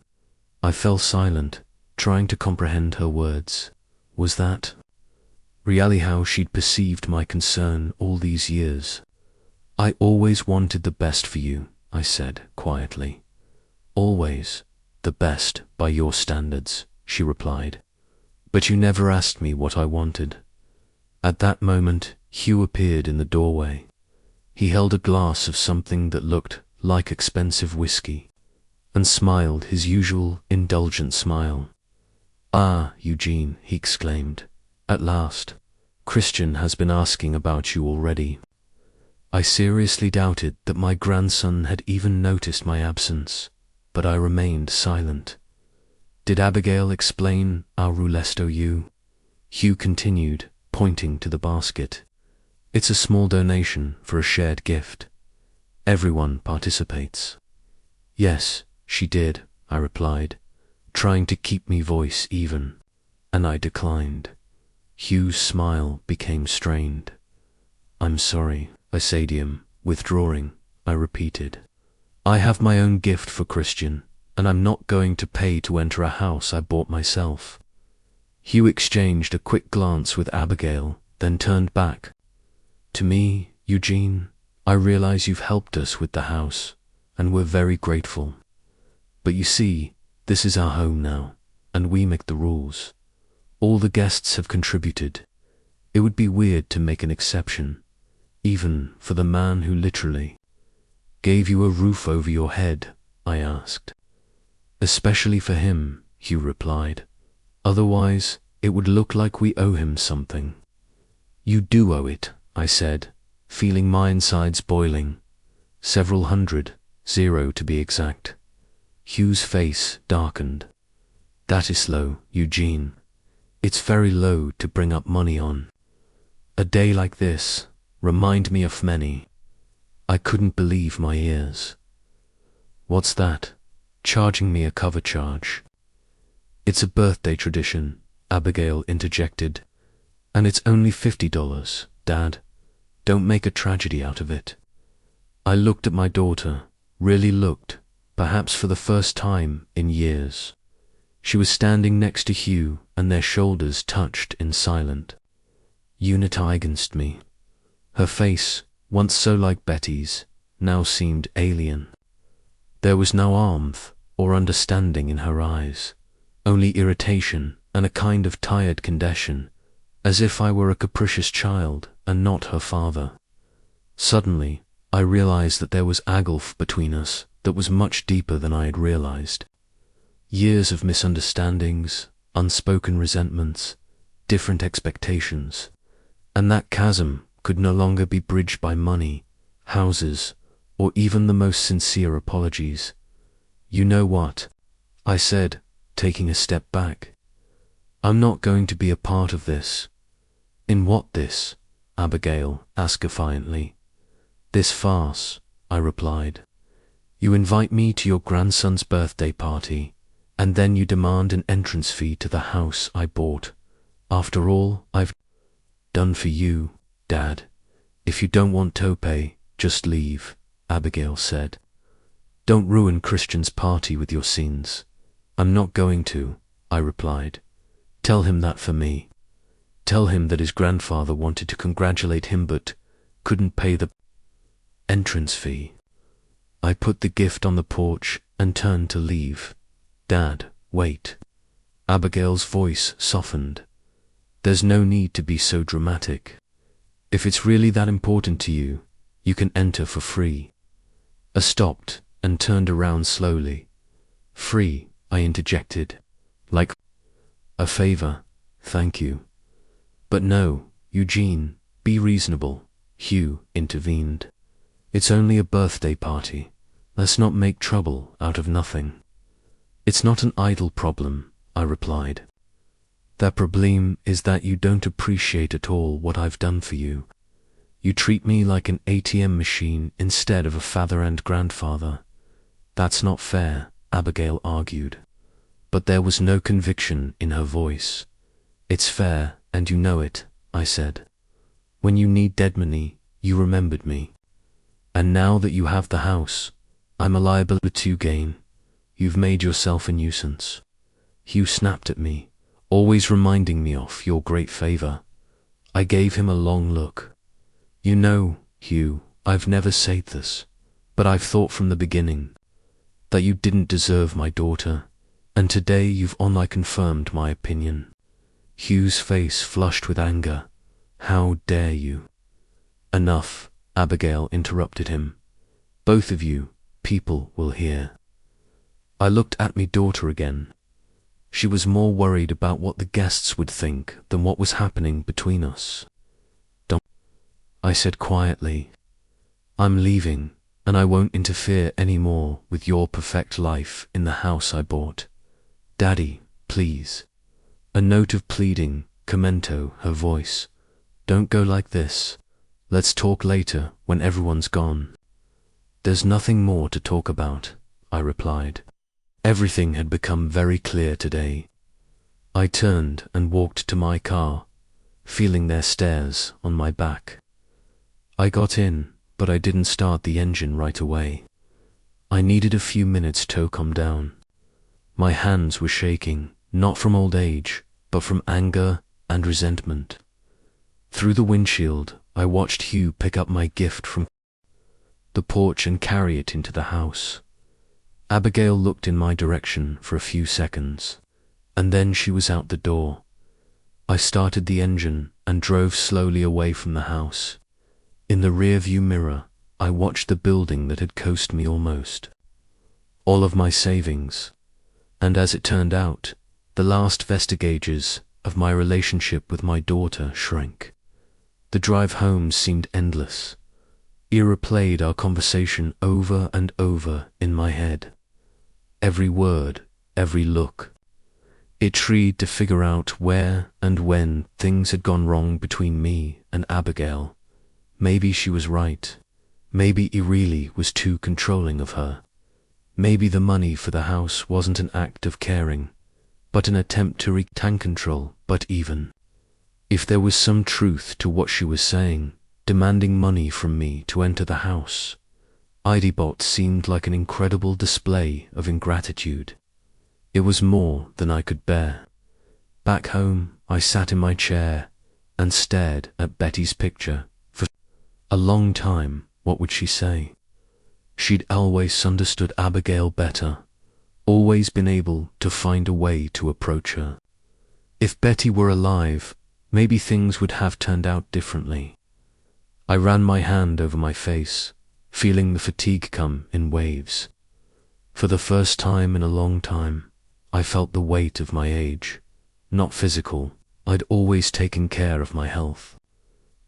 I fell silent, trying to comprehend her words. Was that really how she'd perceived my concern all these years? "I always wanted the best for you," I said quietly. "Always the best by your standards," she replied. "But you never asked me what I wanted." At that moment, Hugh appeared in the doorway. He held a glass of something that looked like expensive whiskey, and smiled his usual indulgent smile. "Ah, Eugene," he exclaimed, "at last. Christian has been asking about you already." I seriously doubted that my grandson had even noticed my absence, but I remained silent. "Did Abigail explain our roulette to you?" Hugh continued, pointing to the basket. "It's a small donation for a shared gift. Everyone participates. Yes, she did, I replied, trying to keep my voice even, and I declined. Hugh's smile became strained. I'm sorry, I said to him, withdrawing. I repeated, I have my own gift for Christian, and I'm not going to pay to enter a house I bought myself. Hugh exchanged a quick glance with Abigail, then turned back. To me, Eugene, I realize you've helped us with the house, and we're very grateful. But you see, this is our home now, and we make the rules. All the guests have contributed. It would be weird to make an exception, even for the man who literally gave you a roof over your head, I asked. Especially for him, Hugh replied. Otherwise, it would look like we owe him something. You do owe it, I said, feeling my insides boiling. Several hundred, 0 to be exact. Hugh's face darkened. That is low, Eugene. It's very low to bring up money on. A day like this remind me of many. I couldn't believe my ears. What's that? Charging me a cover charge? It's a birthday tradition, Abigail interjected. And it's only $50, Dad. Don't make a tragedy out of it. I looked at my daughter, really looked, perhaps for the first time in years. She was standing next to Hugh, and their shoulders touched in silent unity against me. Her face, once so like Betty's, now seemed alien. There was no warmth or understanding in her eyes, only irritation and a kind of tired condition, as if I were a capricious child and not her father. Suddenly, I realized that there was a gulf between us that was much deeper than I had realized. Years of misunderstandings, unspoken resentments, different expectations, and that chasm could no longer be bridged by money, houses, or even the most sincere apologies. You know what? I said, taking a step back. I'm not going to be a part of this. In what this? Abigail asked defiantly. This farce, I replied. You invite me to your grandson's birthday party, and then you demand an entrance fee to the house I bought. After all I've done for you, Dad. If you don't want to pay, just leave, Abigail said. Don't ruin Christian's party with your scenes. I'm not going to, I replied. Tell him that for me. Tell him that his grandfather wanted to congratulate him but couldn't pay the entrance fee. I put the gift on the porch and turned to leave. Dad, wait. Abigail's voice softened. There's no need to be so dramatic. If it's really that important to you, you can enter for free. I stopped and turned around slowly. Free, I interjected. Like a favor, thank you. But no, Eugene, be reasonable, Hugh intervened. It's only a birthday party. Let's not make trouble out of nothing. It's not an idle problem, I replied. The problem is that you don't appreciate at all what I've done for you. You treat me like an ATM machine instead of a father and grandfather. That's not fair, Abigail argued. But there was no conviction in her voice. It's fair, and you know it, I said. When you need dead money, you remembered me. And now that you have the house, I'm a liability to gain. You've made yourself a nuisance. Hugh snapped at me, always reminding me of your great favor. I gave him a long look. You know, Hugh, I've never said this, but I've thought from the beginning that you didn't deserve my daughter, and today you've only confirmed my opinion. Hugh's face flushed with anger. How dare you? Enough, Abigail interrupted him. Both of you, people will hear. I looked at me daughter again. She was more worried about what the guests would think than what was happening between us. Don't, I said quietly. I'm leaving, and I won't interfere any more with your perfect life in the house I bought. Daddy, please. A note of pleading, commento her voice. Don't go like this. Let's talk later when everyone's gone. There's nothing more to talk about, I replied. Everything had become very clear today. I turned and walked to my car, feeling their stares on my back. I got in, but I didn't start the engine right away. I needed a few minutes to calm down. My hands were shaking, not from old age, but from anger and resentment. Through the windshield, I watched Hugh pick up my gift from the porch and carry it into the house. Abigail looked in my direction for a few seconds, and then she was out the door. I started the engine and drove slowly away from the house. In the rear-view mirror, I watched the building that had cost me almost all of my savings, and as it turned out, the last vestiges of my relationship with my daughter shrank. The drive home seemed endless. Ira played our conversation over and over in my head. Every word, every look. It tried to figure out where and when things had gone wrong between me and Abigail. Maybe she was right. Maybe he really was too controlling of her. Maybe the money for the house wasn't an act of caring, but an attempt to retain control. But even if there was some truth to what she was saying, demanding money from me to enter the house, Idibot seemed like an incredible display of ingratitude. It was more than I could bear. Back home, I sat in my chair and stared at Betty's picture for a long time. What would she say? She'd always understood Abigail better, always been able to find a way to approach her. If Betty were alive, maybe things would have turned out differently. I ran my hand over my face, feeling the fatigue come in waves. For the first time in a long time, I felt the weight of my age. Not physical, I'd always taken care of my health,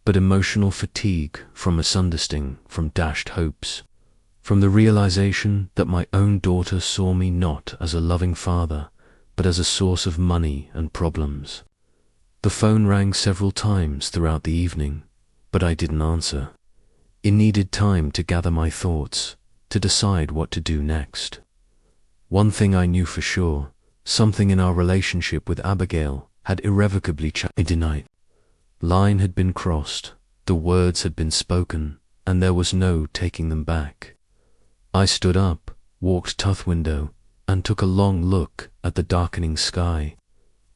but emotional fatigue from misunderstanding, from dashed hopes, from the realization that my own daughter saw me not as a loving father, but as a source of money and problems. The phone rang several times throughout the evening, but I didn't answer. It needed time to gather my thoughts, to decide what to do next. One thing I knew for sure, something in our relationship with Abigail had irrevocably changed. The line had been crossed, the words had been spoken, and there was no taking them back. I stood up, walked to the window, and took a long look at the darkening sky.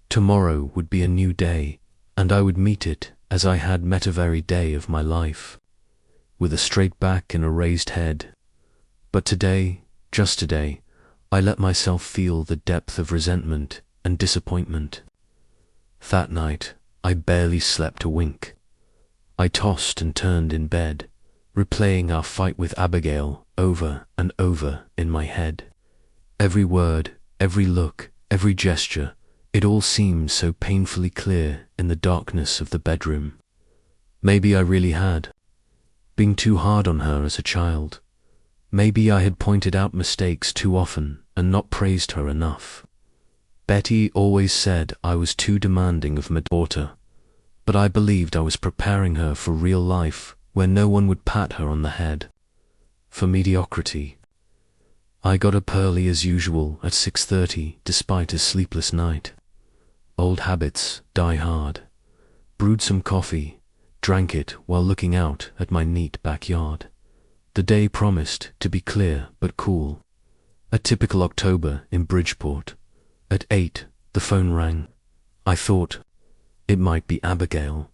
Tomorrow would be a new day, and I would meet it as I had met every day of my life, with a straight back and a raised head. But today, just today, I let myself feel the depth of resentment and disappointment. That night, I barely slept a wink. I tossed and turned in bed, replaying our fight with Abigail over and over in my head. Every word, every look, every gesture, it all seemed so painfully clear in the darkness of the bedroom. Maybe I really had been too hard on her as a child. Maybe I had pointed out mistakes too often and not praised her enough. Betty always said I was too demanding of my daughter, but I believed I was preparing her for real life where no one would pat her on the head. For mediocrity. I got up early as usual at 6:30 despite a sleepless night. Old habits die hard. Brewed some coffee, drank it while looking out at my neat backyard. The day promised to be clear but cool. A typical October in Bridgeport. At 8, the phone rang. I thought it might be Abigail.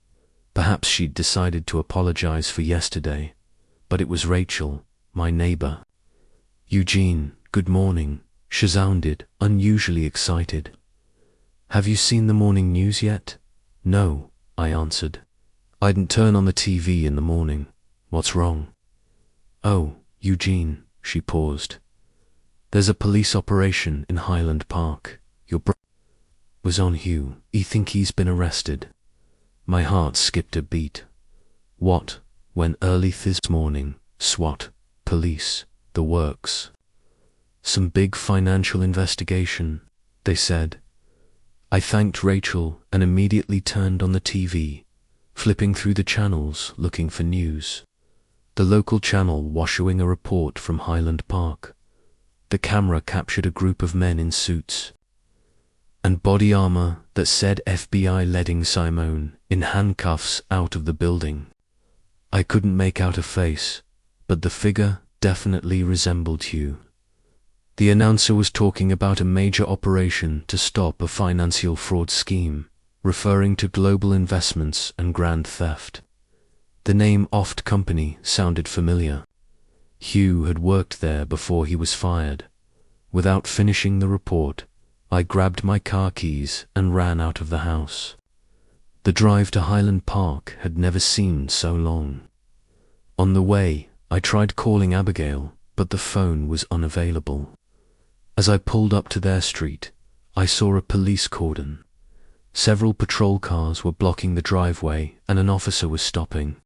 Perhaps she'd decided to apologize for yesterday. But it was Rachel, my neighbor. "Eugene, good morning," she sounded unusually excited. "Have you seen the morning news yet?" "No," I answered. "I didn't turn on the TV in the morning. What's wrong?" "Oh, Eugene," she paused. "There's a police operation in Highland Park. Your brother was on Hugh. You think he's been arrested?" My heart skipped a beat. What, when early this morning, SWAT, police, the works. Some big financial investigation, they said. I thanked Rachel and immediately turned on the TV, flipping through the channels looking for news. The local channel was showing a report from Highland Park. The camera captured a group of men in suits and body armor that said FBI letting Simone in handcuffs out of the building. I couldn't make out a face, but the figure definitely resembled Hugh. The announcer was talking about a major operation to stop a financial fraud scheme, referring to global investments and grand theft. The name Oft Company sounded familiar. Hugh had worked there before he was fired. Without finishing the report, I grabbed my car keys and ran out of the house. The drive to Highland Park had never seemed so long. On the way, I tried calling Abigail, but the phone was unavailable. As I pulled up to their street, I saw a police cordon. Several patrol cars were blocking the driveway and an officer was stopping.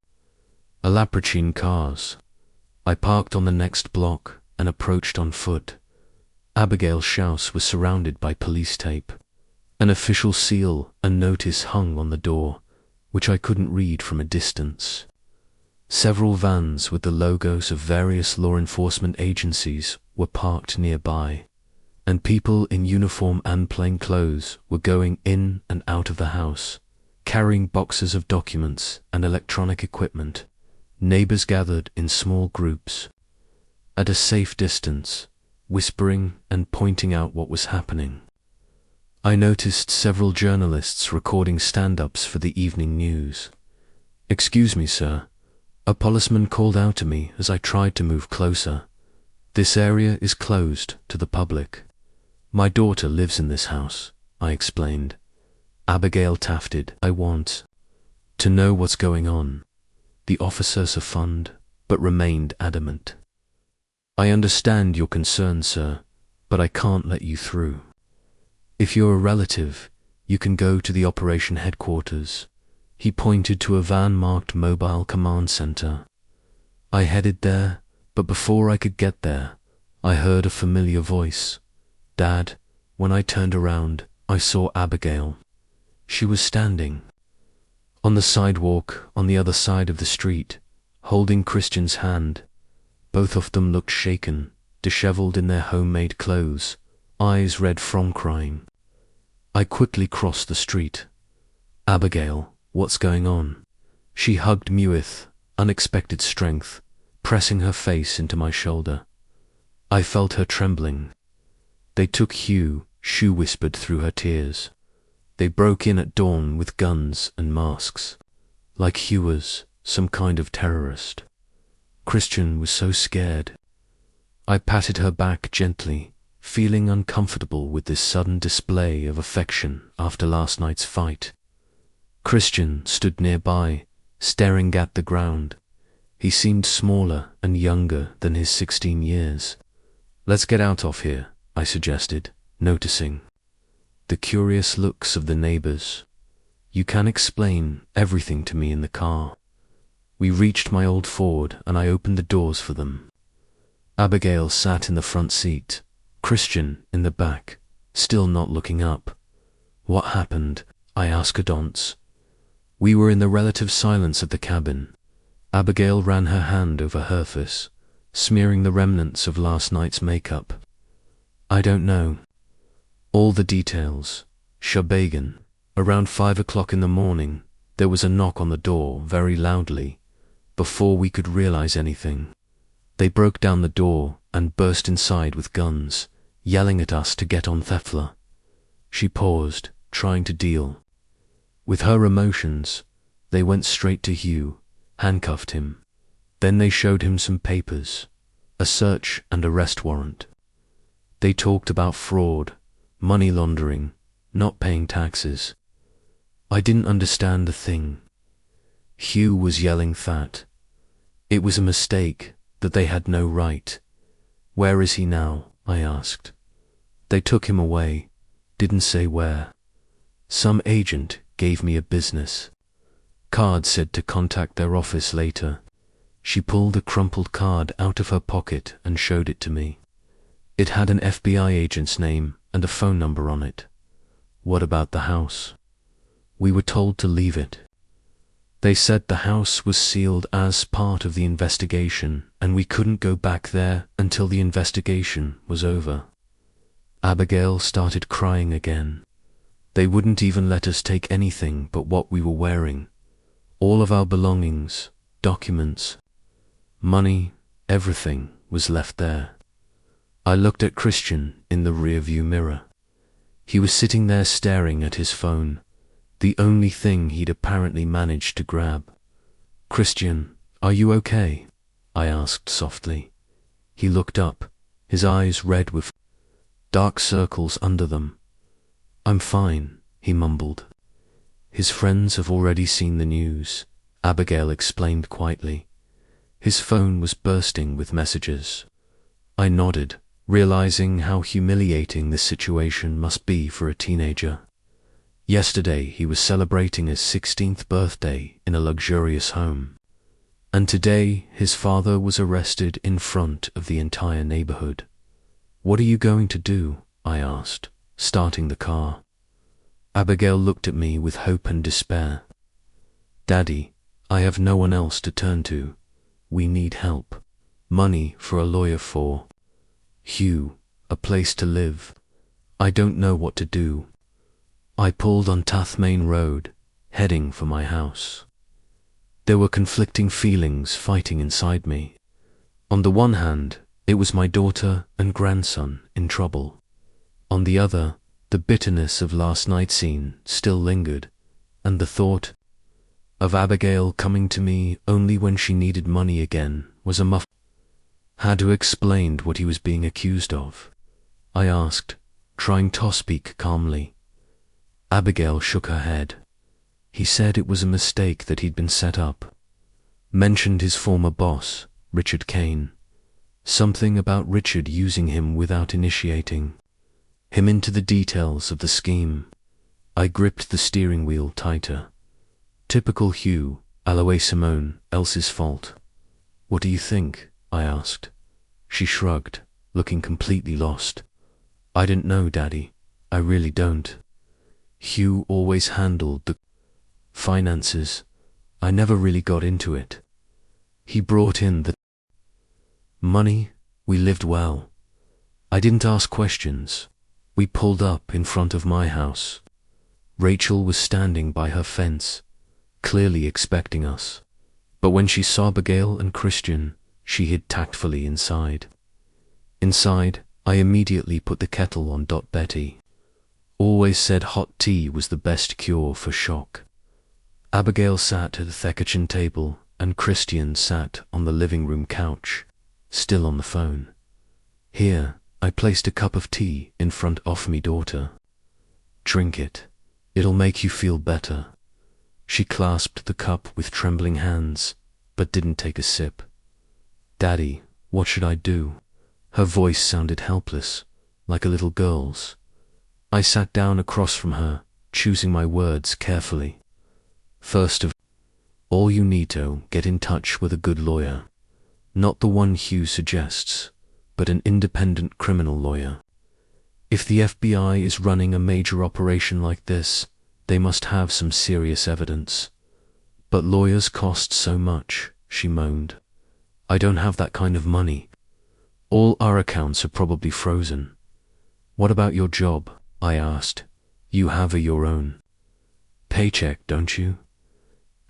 Alaprachine cars. I parked on the next block and approached on foot. Abigail's house was surrounded by police tape. An official seal and notice hung on the door, which I couldn't read from a distance. Several vans with the logos of various law enforcement agencies were parked nearby, and people in uniform and plain clothes were going in and out of the house, carrying boxes of documents and electronic equipment. Neighbors gathered in small groups, at a safe distance, whispering and pointing out what was happening. I noticed several journalists recording stand-ups for the evening news. "Excuse me, sir," a policeman called out to me as I tried to move closer. "This area is closed to the public. My daughter lives in this house," I explained. Abigail tafted. "I want to know what's going on." The officer softened, but remained adamant. "I understand your concern, sir, but I can't let you through. If you're a relative, you can go to the operation headquarters." He pointed to a van marked Mobile Command Center. I headed there, but before I could get there, I heard a familiar voice. "Dad." When I turned around, I saw Abigail. She was standing on the sidewalk on the other side of the street, holding Christian's hand. Both of them looked shaken, disheveled in their homemade clothes, eyes red from crying. I quickly crossed the street. "Abigail, what's going on?" She hugged me with unexpected strength, pressing her face into my shoulder. I felt her trembling. "They took Hugh," she whispered through her tears. "They broke in at dawn with guns and masks, like Hugh was some kind of terrorist." Christian was so scared. I patted her back gently, feeling uncomfortable with this sudden display of affection after last night's fight. Christian stood nearby, staring at the ground. He seemed smaller and younger than his 16 years. "Let's get out of here," I suggested, noticing the curious looks of the neighbors. "You can explain everything to me in the car." We reached my old Ford and I opened the doors for them. Abigail sat in the front seat, Christian in the back, still not looking up. "What happened?" I asked Adonce. We were in the relative silence of the cabin. Abigail ran her hand over her face, smearing the remnants of last night's makeup. "I don't know all the details. Shabagan." Around 5 o'clock in the morning, there was a knock on the door very loudly. Before we could realize anything, they broke down the door and burst inside with guns, yelling at us to get on Thefla. She paused, trying to deal with her emotions. They went straight to Hugh, handcuffed him. Then they showed him some papers, a search and arrest warrant. They talked about fraud, money laundering, not paying taxes. I didn't understand a thing. Hugh was yelling that it was a mistake, that they had no right. "Where is he now?" I asked. "They took him away, didn't say where. Some agent gave me a business card, said to contact their office later." She pulled a crumpled card out of her pocket and showed it to me. It had an FBI agent's name and a phone number on it. "What about the house?" "We were told to leave it." They said the house was sealed as part of the investigation and we couldn't go back there until the investigation was over. Abigail started crying again. They wouldn't even let us take anything but what we were wearing. All of our belongings, documents, money, everything was left there. I looked at Christian in the rearview mirror. He was sitting there staring at his phone, the only thing he'd apparently managed to grab. "Christian, are you okay?" I asked softly. He looked up, his eyes red with dark circles under them. "I'm fine," he mumbled. "His friends have already seen the news," Abigail explained quietly. His phone was bursting with messages. I nodded, realizing how humiliating this situation must be for a teenager. Yesterday he was celebrating his 16th birthday in a luxurious home. And today his father was arrested in front of the entire neighborhood. "What are you going to do?" I asked, starting the car. Abigail looked at me with hope and despair. "Daddy, I have no one else to turn to. We need help. Money for a lawyer for Hugh, a place to live. I don't know what to do." I pulled on Tath Main Road, heading for my house. There were conflicting feelings fighting inside me. On the one hand, it was my daughter and grandson in trouble. On the other, the bitterness of last night's scene still lingered, and the thought of Abigail coming to me only when she needed money again was a muff. Had explained what he was being accused of? I asked, trying to speak calmly. Abigail shook her head. He said it was a mistake that he'd been set up. Mentioned his former boss, Richard Kane. Something about Richard using him without initiating him into the details of the scheme. I gripped the steering wheel tighter. Typical Hugh, Aloe Simone, else's fault. "What do you think?" I asked. She shrugged, looking completely lost. "I don't know, Daddy. I really don't. Hugh always handled the finances. I never really got into it. He brought in the money. We lived well. I didn't ask questions. We pulled up in front of my house. Rachel was standing by her fence, clearly expecting us. But when she saw Abigail and Christian, she hid tactfully inside. Inside, I immediately put the kettle on. Betty always said hot tea was the best cure for shock. Abigail sat at the kitchen table, and Christian sat on the living room couch, still on the phone. "Here," I placed a cup of tea in front of me daughter. "Drink it. It'll make you feel better." She clasped the cup with trembling hands, but didn't take a sip. "Daddy, what should I do?" Her voice sounded helpless, like a little girl's. I sat down across from her, choosing my words carefully. "First of all, you need to get in touch with a good lawyer. Not the one Hugh suggests, but an independent criminal lawyer. If the FBI is running a major operation like this, they must have some serious evidence. But lawyers cost so much," she moaned. "I don't have that kind of money. All our accounts are probably frozen." "What about your job?" I asked. "You have your own paycheck, don't you?"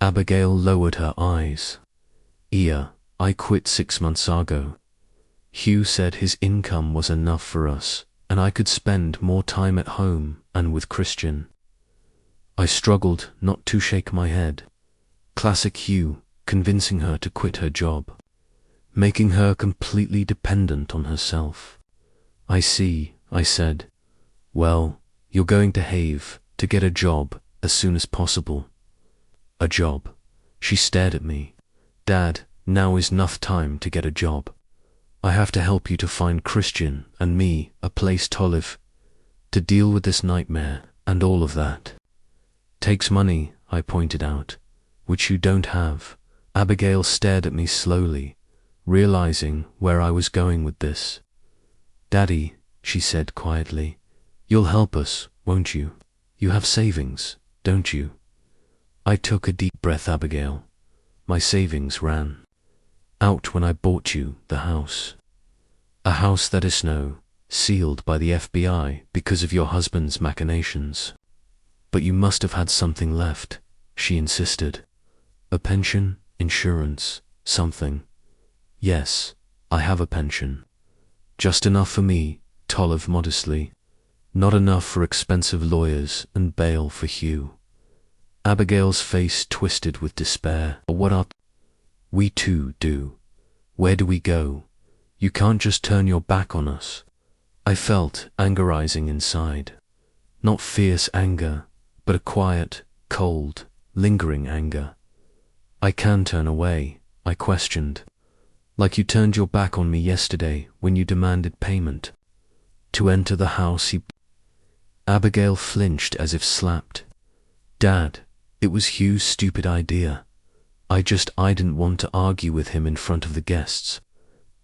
Abigail lowered her eyes. "Yeah, I quit 6 months ago. Hugh said his income was enough for us, and I could spend more time at home and with Christian." I struggled not to shake my head. Classic Hugh, convincing her to quit her job, making her completely dependent on herself. "I see," I said. "Well, you're going to have to get a job as soon as possible." "A job?" She stared at me. "Dad, now is enough time to get a job. I have to help you to find Christian and me a place to live, to deal with this nightmare and all of that." "Takes money," I pointed out, "which you don't have." Abigail stared at me slowly, realizing where I was going with this. "Daddy," she said quietly, "you'll help us, won't you? You have savings, don't you?" I took a deep breath, Abigail. My savings ran out when I bought you the house. A house that is now sealed by the FBI because of your husband's machinations. But you must have had something left, she insisted. A pension, insurance, something. Yes, I have a pension. Just enough for me, Tolliver modestly. Not enough for expensive lawyers and bail for Hugh. Abigail's face twisted with despair. What are we two do? Where do we go? You can't just turn your back on us. I felt anger rising inside. Not fierce anger, but a quiet, cold, lingering anger. I can turn away, I questioned. Like you turned your back on me yesterday when you demanded payment. To enter the house Abigail flinched as if slapped. Dad, it was Hugh's stupid idea. I didn't want to argue with him in front of the guests.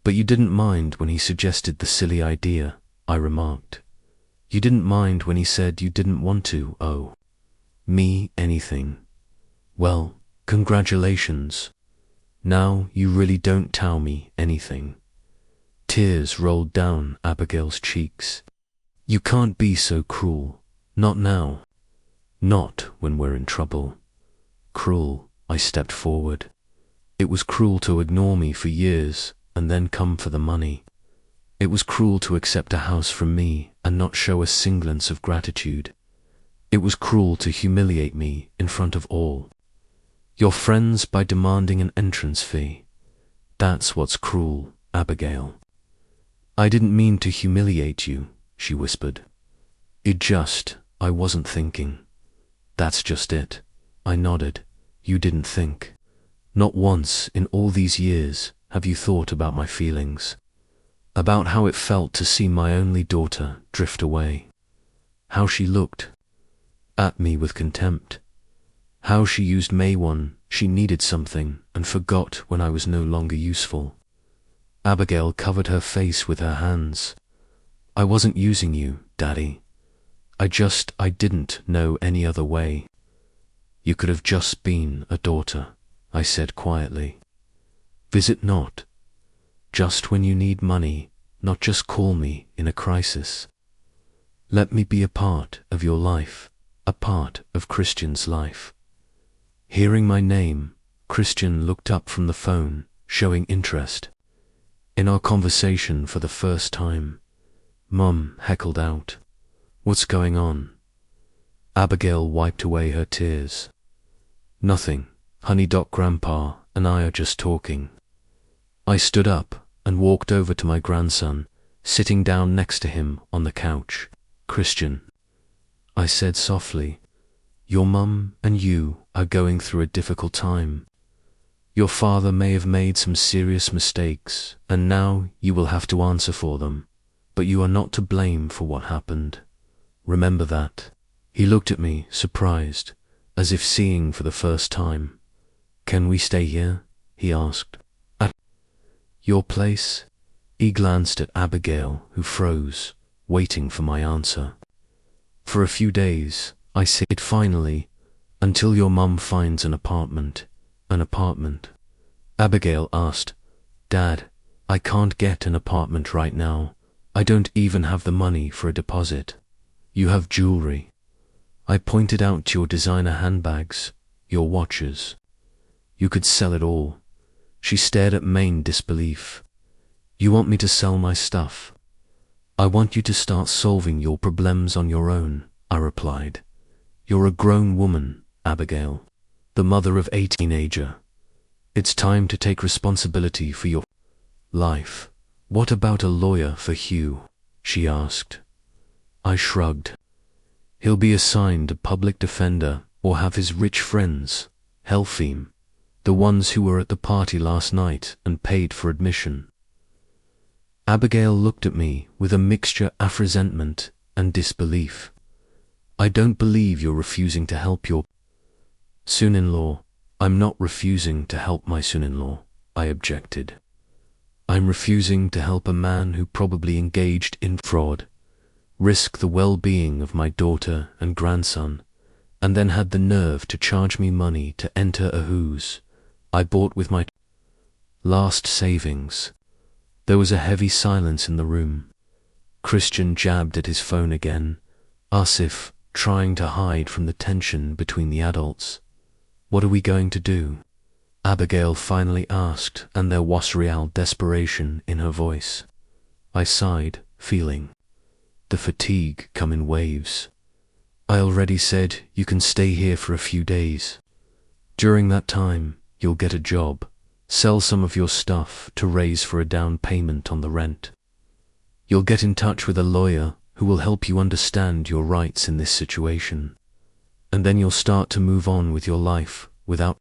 But you didn't mind when he suggested the silly idea, I remarked. You didn't mind when he said you didn't want to owe me anything. Well, congratulations. Now you really don't owe me anything. Tears rolled down Abigail's cheeks. You can't be so cruel. Not now. Not when we're in trouble. Cruel, I stepped forward. It was cruel to ignore me for years and then come for the money. It was cruel to accept a house from me and not show a semblance of gratitude. It was cruel to humiliate me in front of all your friends by demanding an entrance fee. That's what's cruel, Abigail. I didn't mean to humiliate you, she whispered. I wasn't thinking. That's just it. I nodded. You didn't think. Not once in all these years have you thought about my feelings. About how it felt to see my only daughter drift away. How she looked at me with contempt. How she used me when she needed something and forgot when I was no longer useful. Abigail covered her face with her hands. I wasn't using you, Daddy. I didn't know any other way. You could have just been a daughter, I said quietly. Visit not. Just when you need money, not just call me in a crisis. Let me be a part of your life, a part of Christian's life. Hearing my name, Christian looked up from the phone, showing interest in our conversation for the first time. Mum heckled out. What's going on? Abigail wiped away her tears. Nothing, honey. Grandpa and I are just talking. I stood up and walked over to my grandson, sitting down next to him on the couch. Christian, I said softly, your mum and you are going through a difficult time. Your father may have made some serious mistakes, and now you will have to answer for them, but you are not to blame for what happened. Remember that. He looked at me, surprised, as if seeing for the first time. Can we stay here? He asked. At your place? He glanced at Abigail, who froze, waiting for my answer. For a few days, I said finally, until your mum finds an apartment. An apartment? Abigail asked. Dad, I can't get an apartment right now. I don't even have the money for a deposit. You have jewelry. I pointed out your designer handbags, your watches. You could sell it all. She stared at me in disbelief. You want me to sell my stuff? I want you to start solving your problems on your own, I replied. You're a grown woman, Abigail, the mother of a teenager. It's time to take responsibility for your life. What about a lawyer for Hugh? She asked. I shrugged. He'll be assigned a public defender or have his rich friends, Helfiem, the ones who were at the party last night and paid for admission. Abigail looked at me with a mixture of resentment and disbelief. I don't believe you're refusing to help your son-in-law. I'm not refusing to help my son-in-law, I objected. I'm refusing to help a man who probably engaged in fraud, risk the well-being of my daughter and grandson, and then had the nerve to charge me money to enter a house I bought with my last savings. There was a heavy silence in the room. Christian jabbed at his phone again, as if trying to hide from the tension between the adults. "What are we going to do?" Abigail finally asked, and there was real desperation in her voice. I sighed, feeling the fatigue come in waves. "I already said you can stay here for a few days. During that time, you'll get a job, sell some of your stuff to raise for a down payment on the rent. You'll get in touch with a lawyer who will help you understand your rights in this situation. And then you'll start to move on with your life without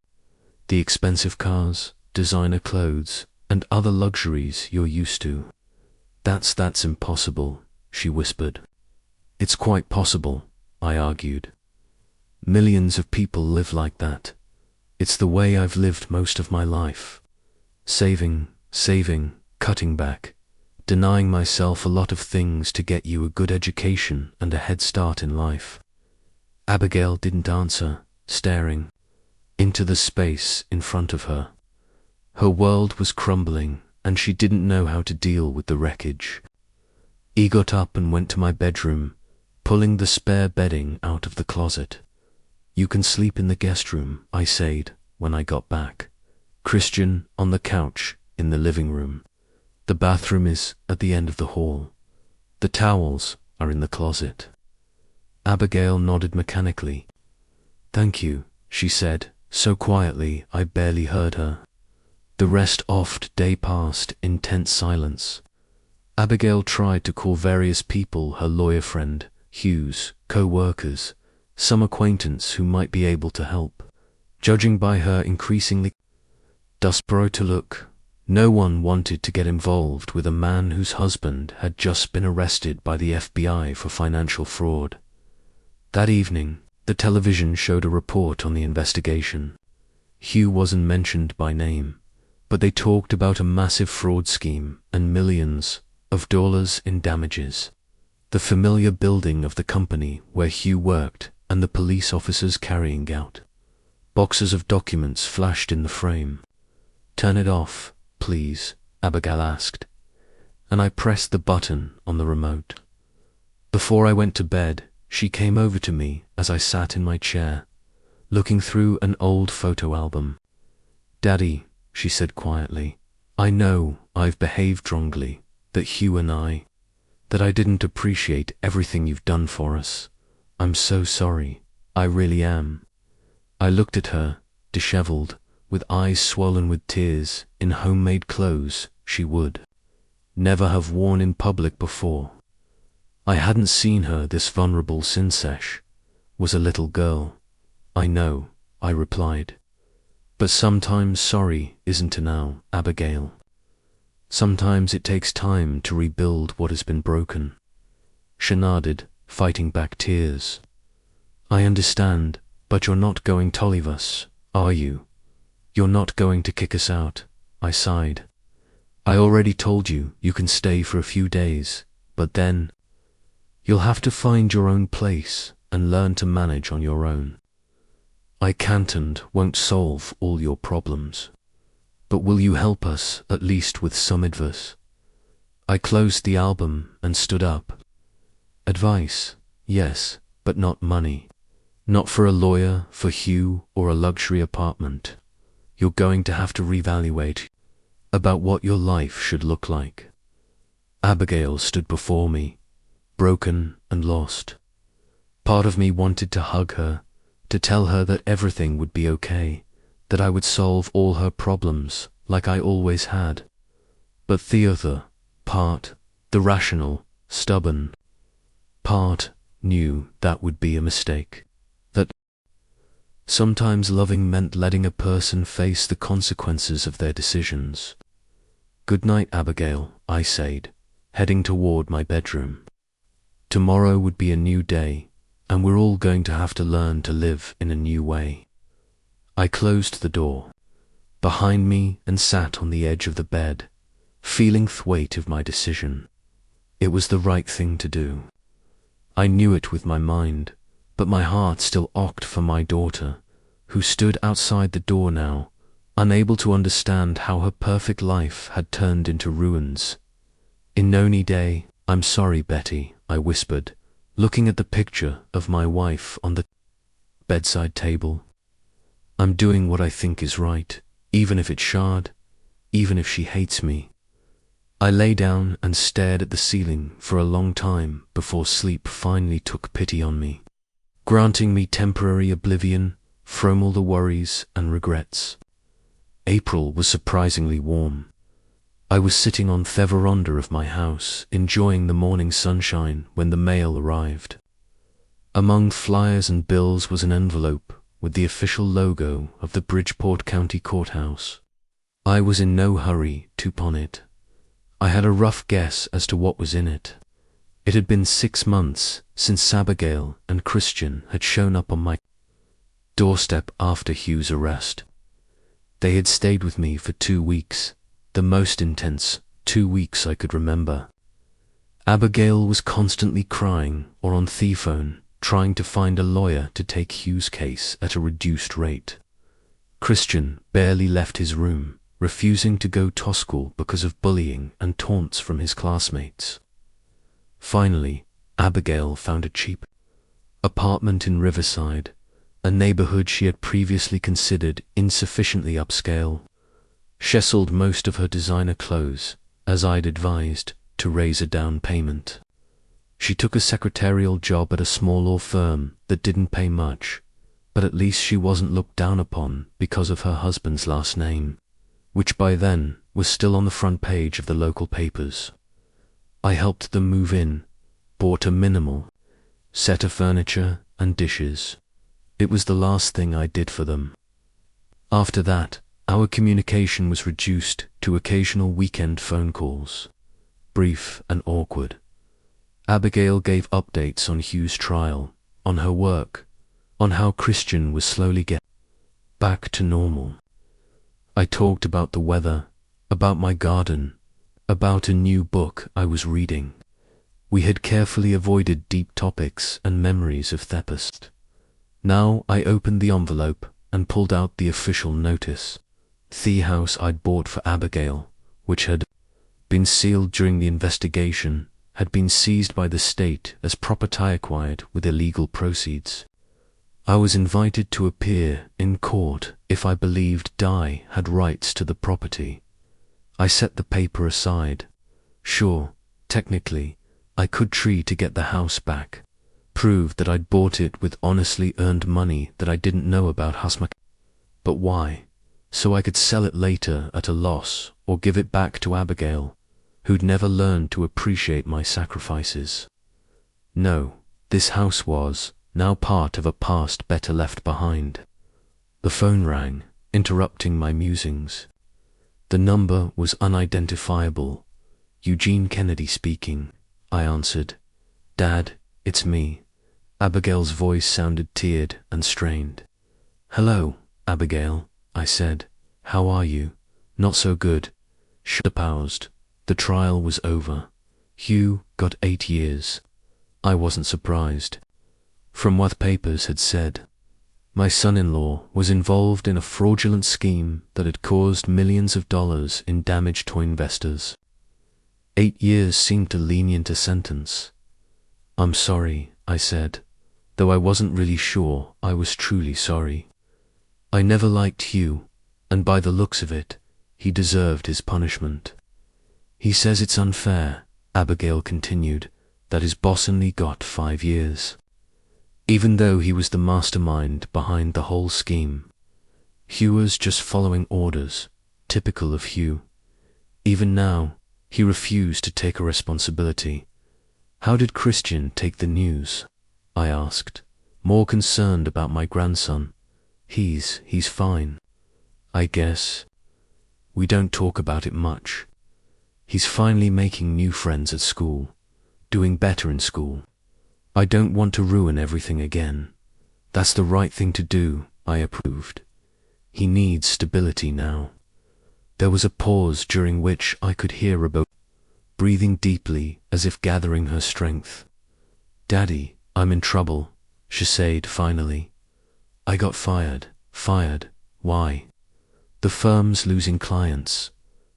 the expensive cars, designer clothes, and other luxuries you're used to." That's impossible," she whispered. "It's quite possible," I argued. "Millions of people live like that. It's the way I've lived most of my life. Saving, cutting back, denying myself a lot of things to get you a good education and a head start in life." Abigail didn't answer, staring into the space in front of her. Her world was crumbling, and she didn't know how to deal with the wreckage. I got up and went to my bedroom, pulling the spare bedding out of the closet. "You can sleep in the guest room," I said when I got back. "Christian on the couch in the living room. The bathroom is at the end of the hall. The towels are in the closet." Abigail nodded mechanically. "Thank you," she said, so quietly I barely heard her. The rest of the day passed in tense silence. Abigail tried to call various people, her lawyer friend, Hugh's, co-workers, some acquaintance who might be able to help. Judging by her increasingly desperate look, no one wanted to get involved with a man whose husband had just been arrested by the FBI for financial fraud. That evening, the television showed a report on the investigation. Hugh wasn't mentioned by name, but they talked about a massive fraud scheme and millions of dollars in damages. The familiar building of the company where Hugh worked and the police officers carrying out boxes of documents flashed in the frame. "Turn it off, please," Abigail asked, and I pressed the button on the remote. Before I went to bed, she came over to me as I sat in my chair, looking through an old photo album. "Daddy," she said quietly, "I know I've behaved wrongly, that Hugh and that I didn't appreciate everything you've done for us. I'm so sorry. I really am." I looked at her, disheveled, with eyes swollen with tears, in homemade clothes she would never have worn in public before. I hadn't seen her this vulnerable since Sesh was a little girl. "I know," I replied. "But sometimes sorry isn't enough, Abigail. Sometimes it takes time to rebuild what has been broken." She nodded, fighting back tears. "I understand, but you're not going to leave us, are you? You're not going to kick us out," I sighed. "I already told you you can stay for a few days, but then you'll have to find your own place and learn to manage on your own. I can't and won't solve all your problems, but will you help us at least with some advice?" I closed the album and stood up. "Advice, yes, but not money. Not for a lawyer, for Hugh, or a luxury apartment. You're going to have to reevaluate about what your life should look like." Abigail stood before me, broken and lost. Part of me wanted to hug her, to tell her that everything would be okay, that I would solve all her problems like I always had. But the other part, the rational, stubborn part, knew that would be a mistake. That sometimes loving meant letting a person face the consequences of their decisions. "Good night, Abigail," I said, heading toward my bedroom. Tomorrow would be a new day, and we're all going to have to learn to live in a new way. I closed the door behind me and sat on the edge of the bed, feeling the weight of my decision. It was the right thing to do. I knew it with my mind, but my heart still ached for my daughter, who stood outside the door now, unable to understand how her perfect life had turned into ruins. "In Noni Day, I'm sorry, Betty," I whispered, looking at the picture of my wife on the bedside table. "I'm doing what I think is right, even if it's hard, even if she hates me." I lay down and stared at the ceiling for a long time before sleep finally took pity on me, granting me temporary oblivion from all the worries and regrets. April was surprisingly warm. I was sitting on the veranda of my house, enjoying the morning sunshine when the mail arrived. Among flyers and bills was an envelope with the official logo of the Bridgeport County Courthouse. I was in no hurry to open it. I had a rough guess as to what was in it. It had been 6 months since Abigail and Christian had shown up on my doorstep after Hugh's arrest. They had stayed with me for 2 weeks, the most intense 2 weeks I could remember. Abigail was constantly crying or on the phone, trying to find a lawyer to take Hugh's case at a reduced rate. Christian barely left his room, refusing to go to school because of bullying and taunts from his classmates. Finally, Abigail found a cheap apartment in Riverside, a neighborhood she had previously considered insufficiently upscale. She sold most of her designer clothes, as I'd advised, to raise a down payment. She took a secretarial job at a small law firm that didn't pay much, but at least she wasn't looked down upon because of her husband's last name, which by then was still on the front page of the local papers. I helped them move in, bought a minimal set of furniture and dishes. It was the last thing I did for them. After that, our communication was reduced to occasional weekend phone calls, brief and awkward. Abigail gave updates on Hugh's trial, on her work, on how Christian was slowly getting back to normal. I talked about the weather, about my garden, about a new book I was reading. We had carefully avoided deep topics and memories of therapist. Now I opened the envelope and pulled out the official notice. The house I'd bought for Abigail, which had been sealed during the investigation, had been seized by the state as property acquired with illegal proceeds. I was invited to appear in court if I believed Di had rights to the property. I set the paper aside. Sure, technically, I could try to get the house back, prove that I'd bought it with honestly earned money that I didn't know about Husmak. But why? So I could sell it later at a loss or give it back to Abigail, who'd never learned to appreciate my sacrifices. No, this house was now part of a past better left behind. The phone rang, interrupting my musings. The number was unidentifiable. "Eugene Kennedy speaking," I answered. "Dad, it's me." Abigail's voice sounded tired and strained. "Hello, Abigail," I said. "How are you?" "Not so good." She paused. The trial was over. Hugh got 8 years. I wasn't surprised. From what papers had said, my son-in-law was involved in a fraudulent scheme that had caused millions of dollars in damage to investors. 8 years seemed a lenient sentence. "I'm sorry," I said, though I wasn't really sure I was truly sorry. I never liked Hugh, and by the looks of it, he deserved his punishment. "He says it's unfair," Abigail continued, "that his boss only got 5 years. Even though he was the mastermind behind the whole scheme. Hugh was just following orders, typical of Hugh. Even now, he refused to take a responsibility." "How did Christian take the news?" I asked, more concerned about my grandson. He's fine. I guess. We don't talk about it much. He's finally making new friends at school, doing better in school. I don't want to ruin everything again. That's the right thing to do, I approved. He needs stability now. There was a pause during which I could hear Rebecca breathing deeply as if gathering her strength. "Daddy, I'm in trouble," she said finally. I got fired. Fired? Why? The firm's losing clients.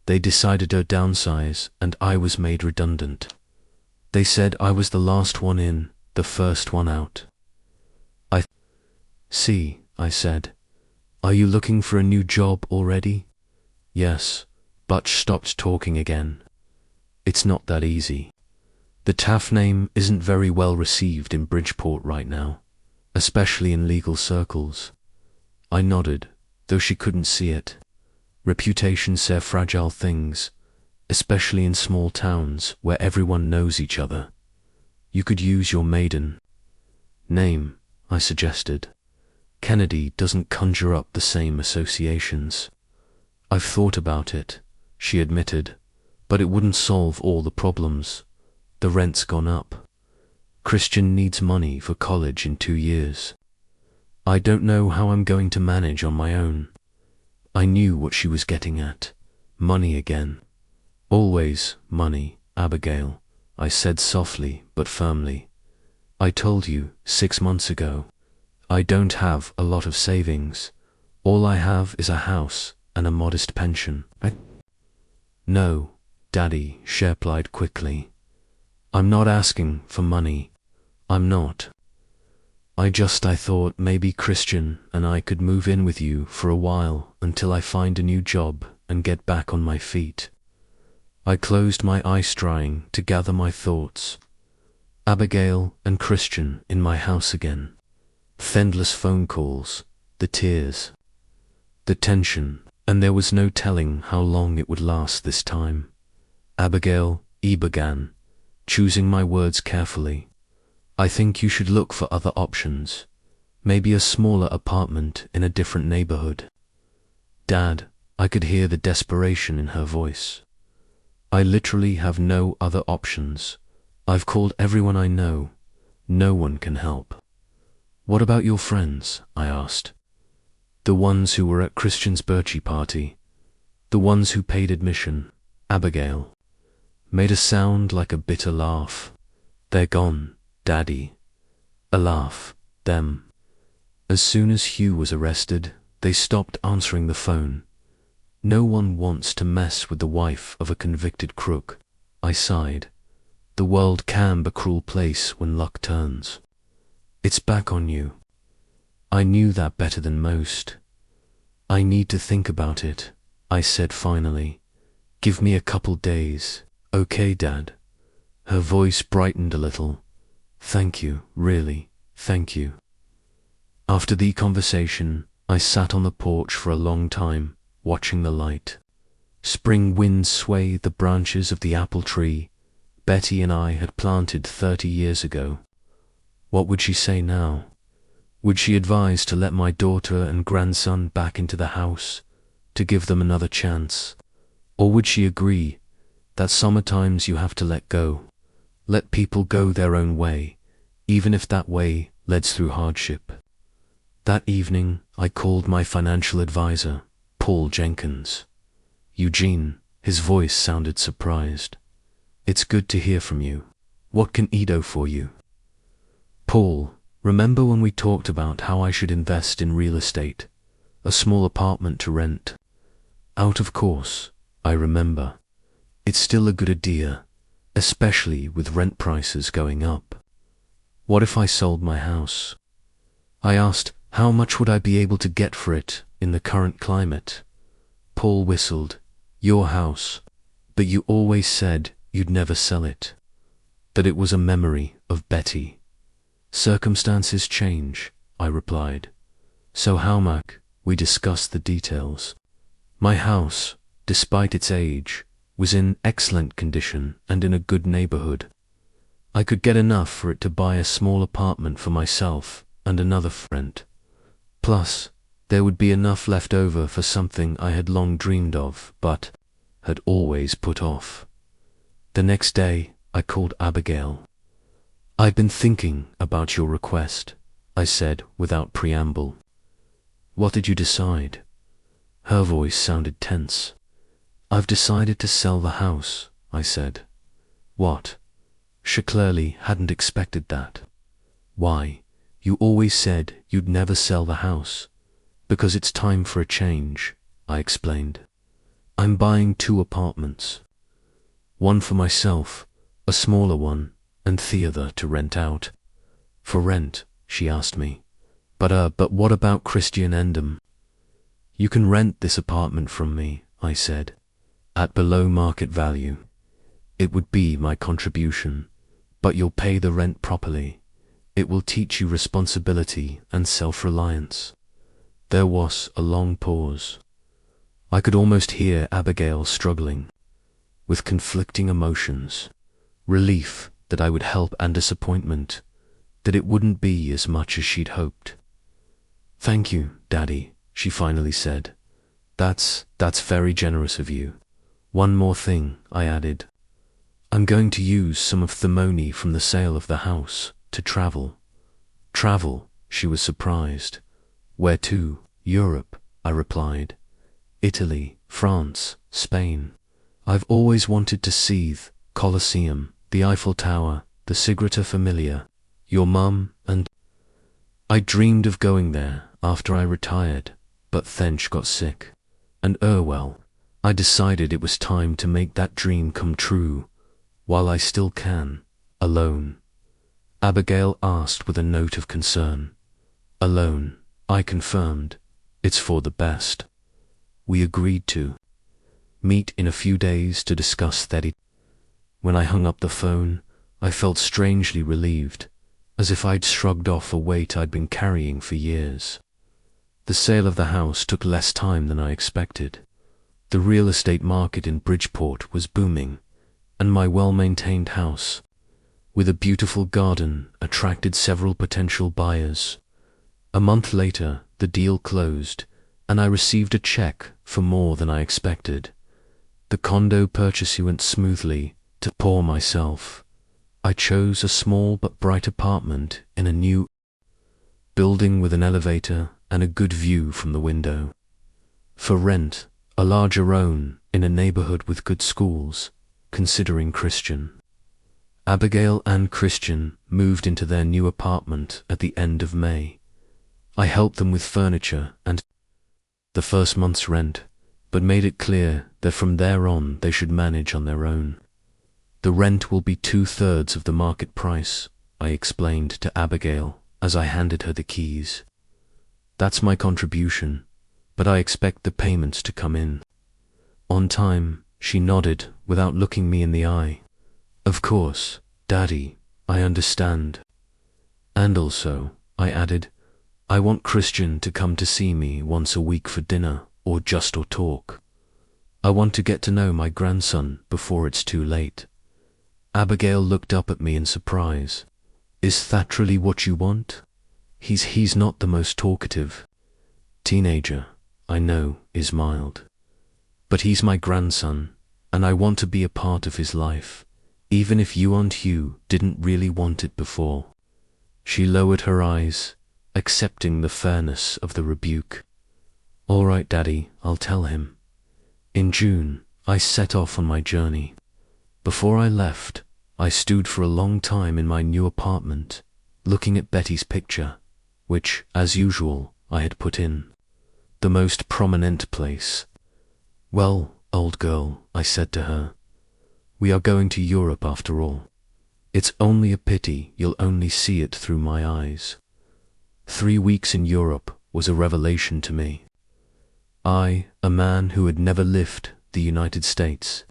They decided to downsize and I was made redundant. They said I was the last one in, the first one out. I see, I said. Are you looking for a new job already? Yes. Butch stopped talking again. It's not that easy. The TAF name isn't very well received in Bridgeport right now, especially in legal circles. I nodded, though she couldn't see it. Reputations say fragile things, especially in small towns where everyone knows each other. You could use your maiden name, I suggested. Kennedy doesn't conjure up the same associations. I've thought about it, she admitted, but it wouldn't solve all the problems. The rent's gone up. Christian needs money for college in 2 years. I don't know how I'm going to manage on my own. I knew what she was getting at. Money again. Always money, Abigail, I said softly but firmly. I told you 6 months ago. I don't have a lot of savings. All I have is a house and a modest pension. No, Daddy, she replied quickly. I'm not asking for money. I'm not. I thought maybe Christian and I could move in with you for a while until I find a new job and get back on my feet. I closed my eyes trying to gather my thoughts. Abigail and Christian in my house again. Endless phone calls, the tears, the tension, and there was no telling how long it would last this time. Abigail, he began, choosing my words carefully. I think you should look for other options, maybe a smaller apartment in a different neighborhood. Dad, I could hear the desperation in her voice. I literally have no other options. I've called everyone I know. No one can help. What about your friends? I asked. The ones who were at Christian's birthday party. The ones who paid admission. Abigail made a sound like a bitter laugh. They're gone, Daddy. A laugh. Them. As soon as Hugh was arrested, they stopped answering the phone. No one wants to mess with the wife of a convicted crook. I sighed. The world can be a cruel place when luck turns. It's back on you. I knew that better than most. I need to think about it, I said finally. Give me a couple days. Okay, Dad. Her voice brightened a little. Thank you, really, thank you. After the conversation, I sat on the porch for a long time, watching the light. Spring winds swayed the branches of the apple tree Betty and I had planted 30 years ago. What would she say now? Would she advise to let my daughter and grandson back into the house, to give them another chance? Or would she agree that sometimes you have to let go, let people go their own way, even if that way leads through hardship? That evening, I called my financial advisor, Paul Jenkins. Eugene, his voice sounded surprised. It's good to hear from you. What can I do for you? Paul, remember when we talked about how I should invest in real estate, a small apartment to rent? Out of course, I remember. It's still a good idea, especially with rent prices going up. What if I sold my house? I asked, how much would I be able to get for it in the current climate? Paul whistled. Your house. But you always said you'd never sell it. That it was a memory of Betty. Circumstances change, I replied. So how much? We discussed the details. My house, despite its age, was in excellent condition and in a good neighborhood. I could get enough for it to buy a small apartment for myself and another friend. Plus, there would be enough left over for something I had long dreamed of, but had always put off. The next day, I called Abigail. I've been thinking about your request, I said without preamble. What did you decide? Her voice sounded tense. I've decided to sell the house, I said. What? She clearly hadn't expected that. Why? You always said you'd never sell the house, because it's time for a change, I explained. I'm buying 2 apartments. One for myself, a smaller one, and the other to rent out. For rent, she asked me. But what about Christian Endem? You can rent this apartment from me, I said, at below market value. It would be my contribution, but you'll pay the rent properly. It will teach you responsibility and self-reliance. There was a long pause. I could almost hear Abigail struggling with conflicting emotions, relief that I would help and disappointment that it wouldn't be as much as she'd hoped. Thank you, Daddy, she finally said. That's very generous of you. One more thing, I added. I'm going to use some of the money from the sale of the house to travel. Travel, she was surprised. Where to? Europe, I replied. Italy, France, Spain. I've always wanted to see the Colosseum, the Eiffel Tower, the Sagrada Familia, your mum and... I dreamed of going there after I retired, but then she got sick. And well, I decided it was time to make that dream come true, while I still can, alone. Abigail asked with a note of concern. Alone, I confirmed. It's for the best. We agreed to meet in a few days to discuss that. When I hung up the phone, I felt strangely relieved, as if I'd shrugged off a weight I'd been carrying for years. The sale of the house took less time than I expected. The real estate market in Bridgeport was booming, and my well-maintained house, with a beautiful garden, attracted several potential buyers. A month later, the deal closed, and I received a check for more than I expected. The condo purchase went smoothly. To pour myself, I chose a small but bright apartment in a new building with an elevator and a good view from the window. For rent, a larger own in a neighborhood with good schools, considering Christian. Abigail and Christian moved into their new apartment at the end of May. I helped them with furniture and the first month's rent, but made it clear that from there on they should manage on their own. The rent will be 2/3 of the market price, I explained to Abigail as I handed her the keys. That's my contribution, but I expect the payments to come in on time. She nodded without looking me in the eye. Of course, Daddy, I understand. And also, I added, I want Christian to come to see me once a week for dinner or talk. I want to get to know my grandson before it's too late. Abigail looked up at me in surprise. Is that really what you want? He's not the most talkative teenager, I know, is mild. But he's my grandson, and I want to be a part of his life, even if you and Hugh didn't really want it before. She lowered her eyes, accepting the fairness of the rebuke. All right, Daddy, I'll tell him. In June, I set off on my journey. Before I left, I stood for a long time in my new apartment, looking at Betty's picture, which, as usual, I had put in the most prominent place. Well, old girl, I said to her, we are going to Europe after all. It's only a pity you'll only see it through my eyes. 3 weeks in Europe was a revelation to me. I, a man who had never left the United States,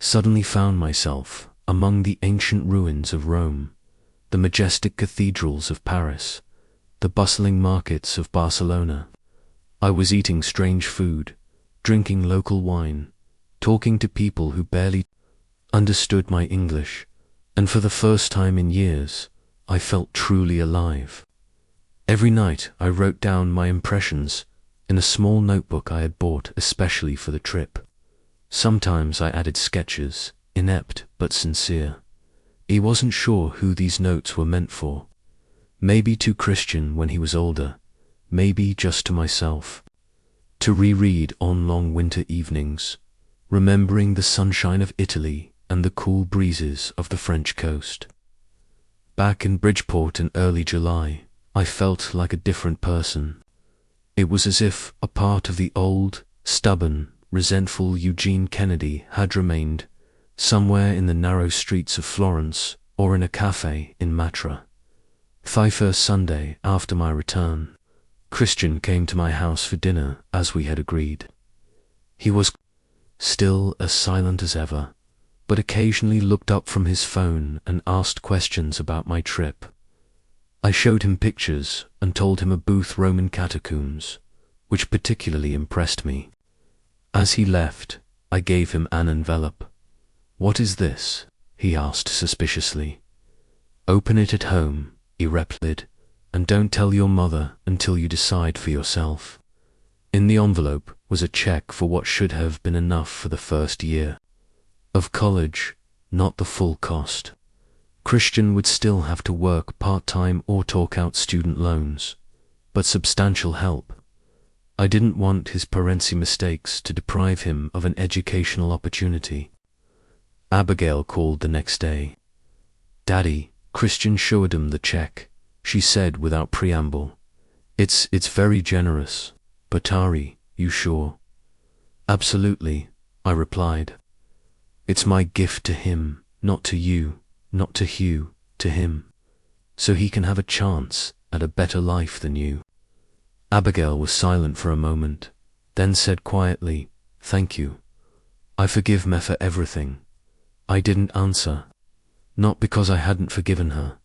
suddenly found myself among the ancient ruins of Rome, the majestic cathedrals of Paris, the bustling markets of Barcelona. I was eating strange food, drinking local wine, talking to people who barely understood my English, and for the first time in years, I felt truly alive. Every night I wrote down my impressions in a small notebook I had bought especially for the trip. Sometimes I added sketches, inept but sincere. He wasn't sure who these notes were meant for. Maybe to Christian when he was older, maybe just to myself. To reread on long winter evenings, remembering the sunshine of Italy and the cool breezes of the French coast. Back in Bridgeport in early July, I felt like a different person. It was as if a part of the old, stubborn, resentful Eugene Kennedy had remained somewhere in the narrow streets of Florence or in a cafe in Matra. The first Sunday after my return, Christian came to my house for dinner as we had agreed. He was still as silent as ever, but occasionally looked up from his phone and asked questions about my trip. I showed him pictures and told him of Booth Roman catacombs, which particularly impressed me. As he left, I gave him an envelope. "What is this?" he asked suspiciously. "Open it at home," he replied, "and don't tell your mother until you decide for yourself." In the envelope was a check for what should have been enough for the first year of college, not the full cost. Christian would still have to work part-time or talk out student loans, but substantial help. I didn't want his parency mistakes to deprive him of an educational opportunity. Abigail called the next day. "Daddy," Christian showed him the check. She said without preamble, It's very generous, but Ari, you sure?" "Absolutely," I replied. "It's my gift to him, not to you, not to Hugh, to him, so he can have a chance at a better life than you." Abigail was silent for a moment, then said quietly, "Thank you. I forgive me for everything." I didn't answer, not because I hadn't forgiven her.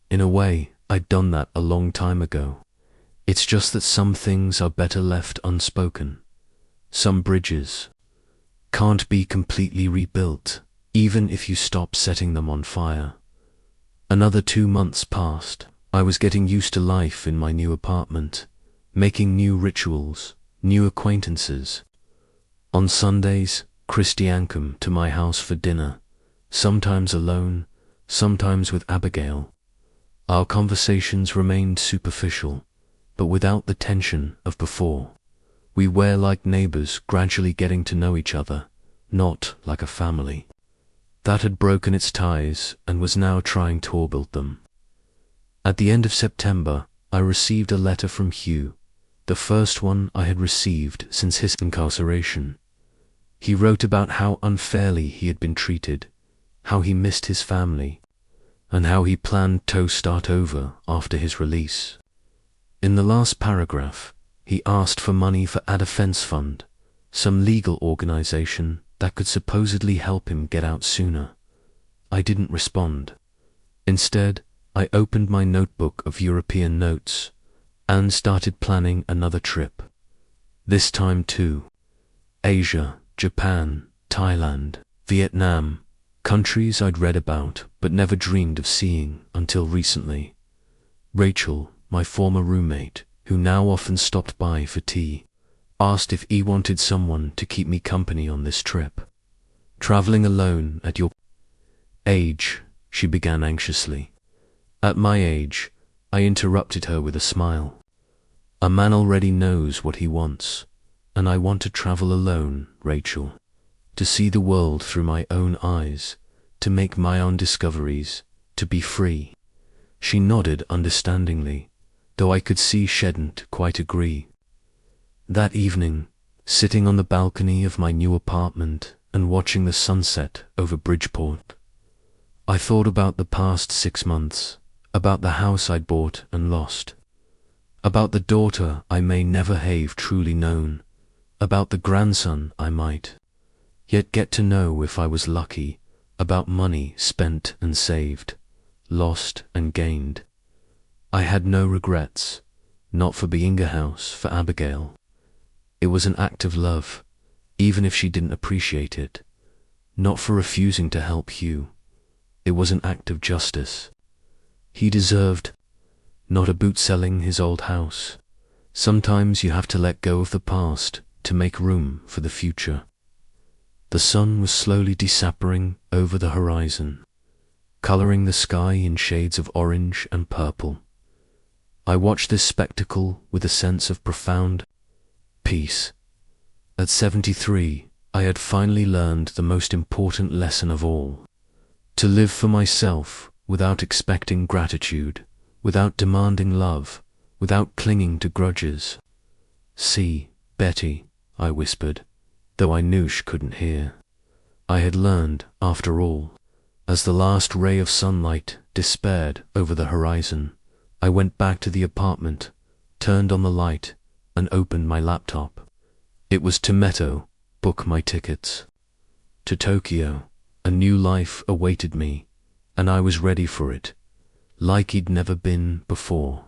In a way, I'd done that a long time ago. It's just that some things are better left unspoken. Some bridges can't be completely rebuilt, even if you stop setting them on fire. Another 2 months passed. I was getting used to life in my new apartment, making new rituals, new acquaintances. On Sundays, Christian came to my house for dinner, sometimes alone, sometimes with Abigail. Our conversations remained superficial, but without the tension of before. We were like neighbors gradually getting to know each other, not like a family that had broken its ties and was now trying to rebuild them. At the end of September, I received a letter from Hugh, the first one I had received since his incarceration. He wrote about how unfairly he had been treated, how he missed his family, and how he planned to start over after his release. In the last paragraph, he asked for money for a defense fund, some legal organization that could supposedly help him get out sooner. I didn't respond. Instead, I opened my notebook of European notes and started planning another trip. This time to Asia, Japan, Thailand, Vietnam, countries I'd read about but never dreamed of seeing until recently. Rachel, my former roommate, who now often stopped by for tea, asked if he wanted someone to keep me company on this trip. "Traveling alone at your age," she began anxiously. At my age, I interrupted her with a smile. "A man already knows what he wants, and I want to travel alone, Rachel, to see the world through my own eyes, to make my own discoveries, to be free." She nodded understandingly, though I could see she didn't quite agree. That evening, sitting on the balcony of my new apartment and watching the sunset over Bridgeport, I thought about the past 6 months, about the house I'd bought and lost, about the daughter I may never have truly known, about the grandson I might yet get to know if I was lucky, about money spent and saved, lost and gained. I had no regrets, not for being a house for Abigail. It was an act of love, even if she didn't appreciate it. Not for refusing to help Hugh. It was an act of justice. He deserved not about selling his old house. Sometimes you have to let go of the past to make room for the future. The sun was slowly disappearing over the horizon, coloring the sky in shades of orange and purple. I watched this spectacle with a sense of profound peace. At 73, I had finally learned the most important lesson of all: to live for myself without expecting gratitude, without demanding love, without clinging to grudges. "See, Betty," I whispered, though I knew she couldn't hear. I had learned, after all. As the last ray of sunlight despaired over the horizon, I went back to the apartment, turned on the light, and opened my laptop. It was to Metto, book my tickets. To Tokyo, a new life awaited me, and I was ready for it, like he'd never been before.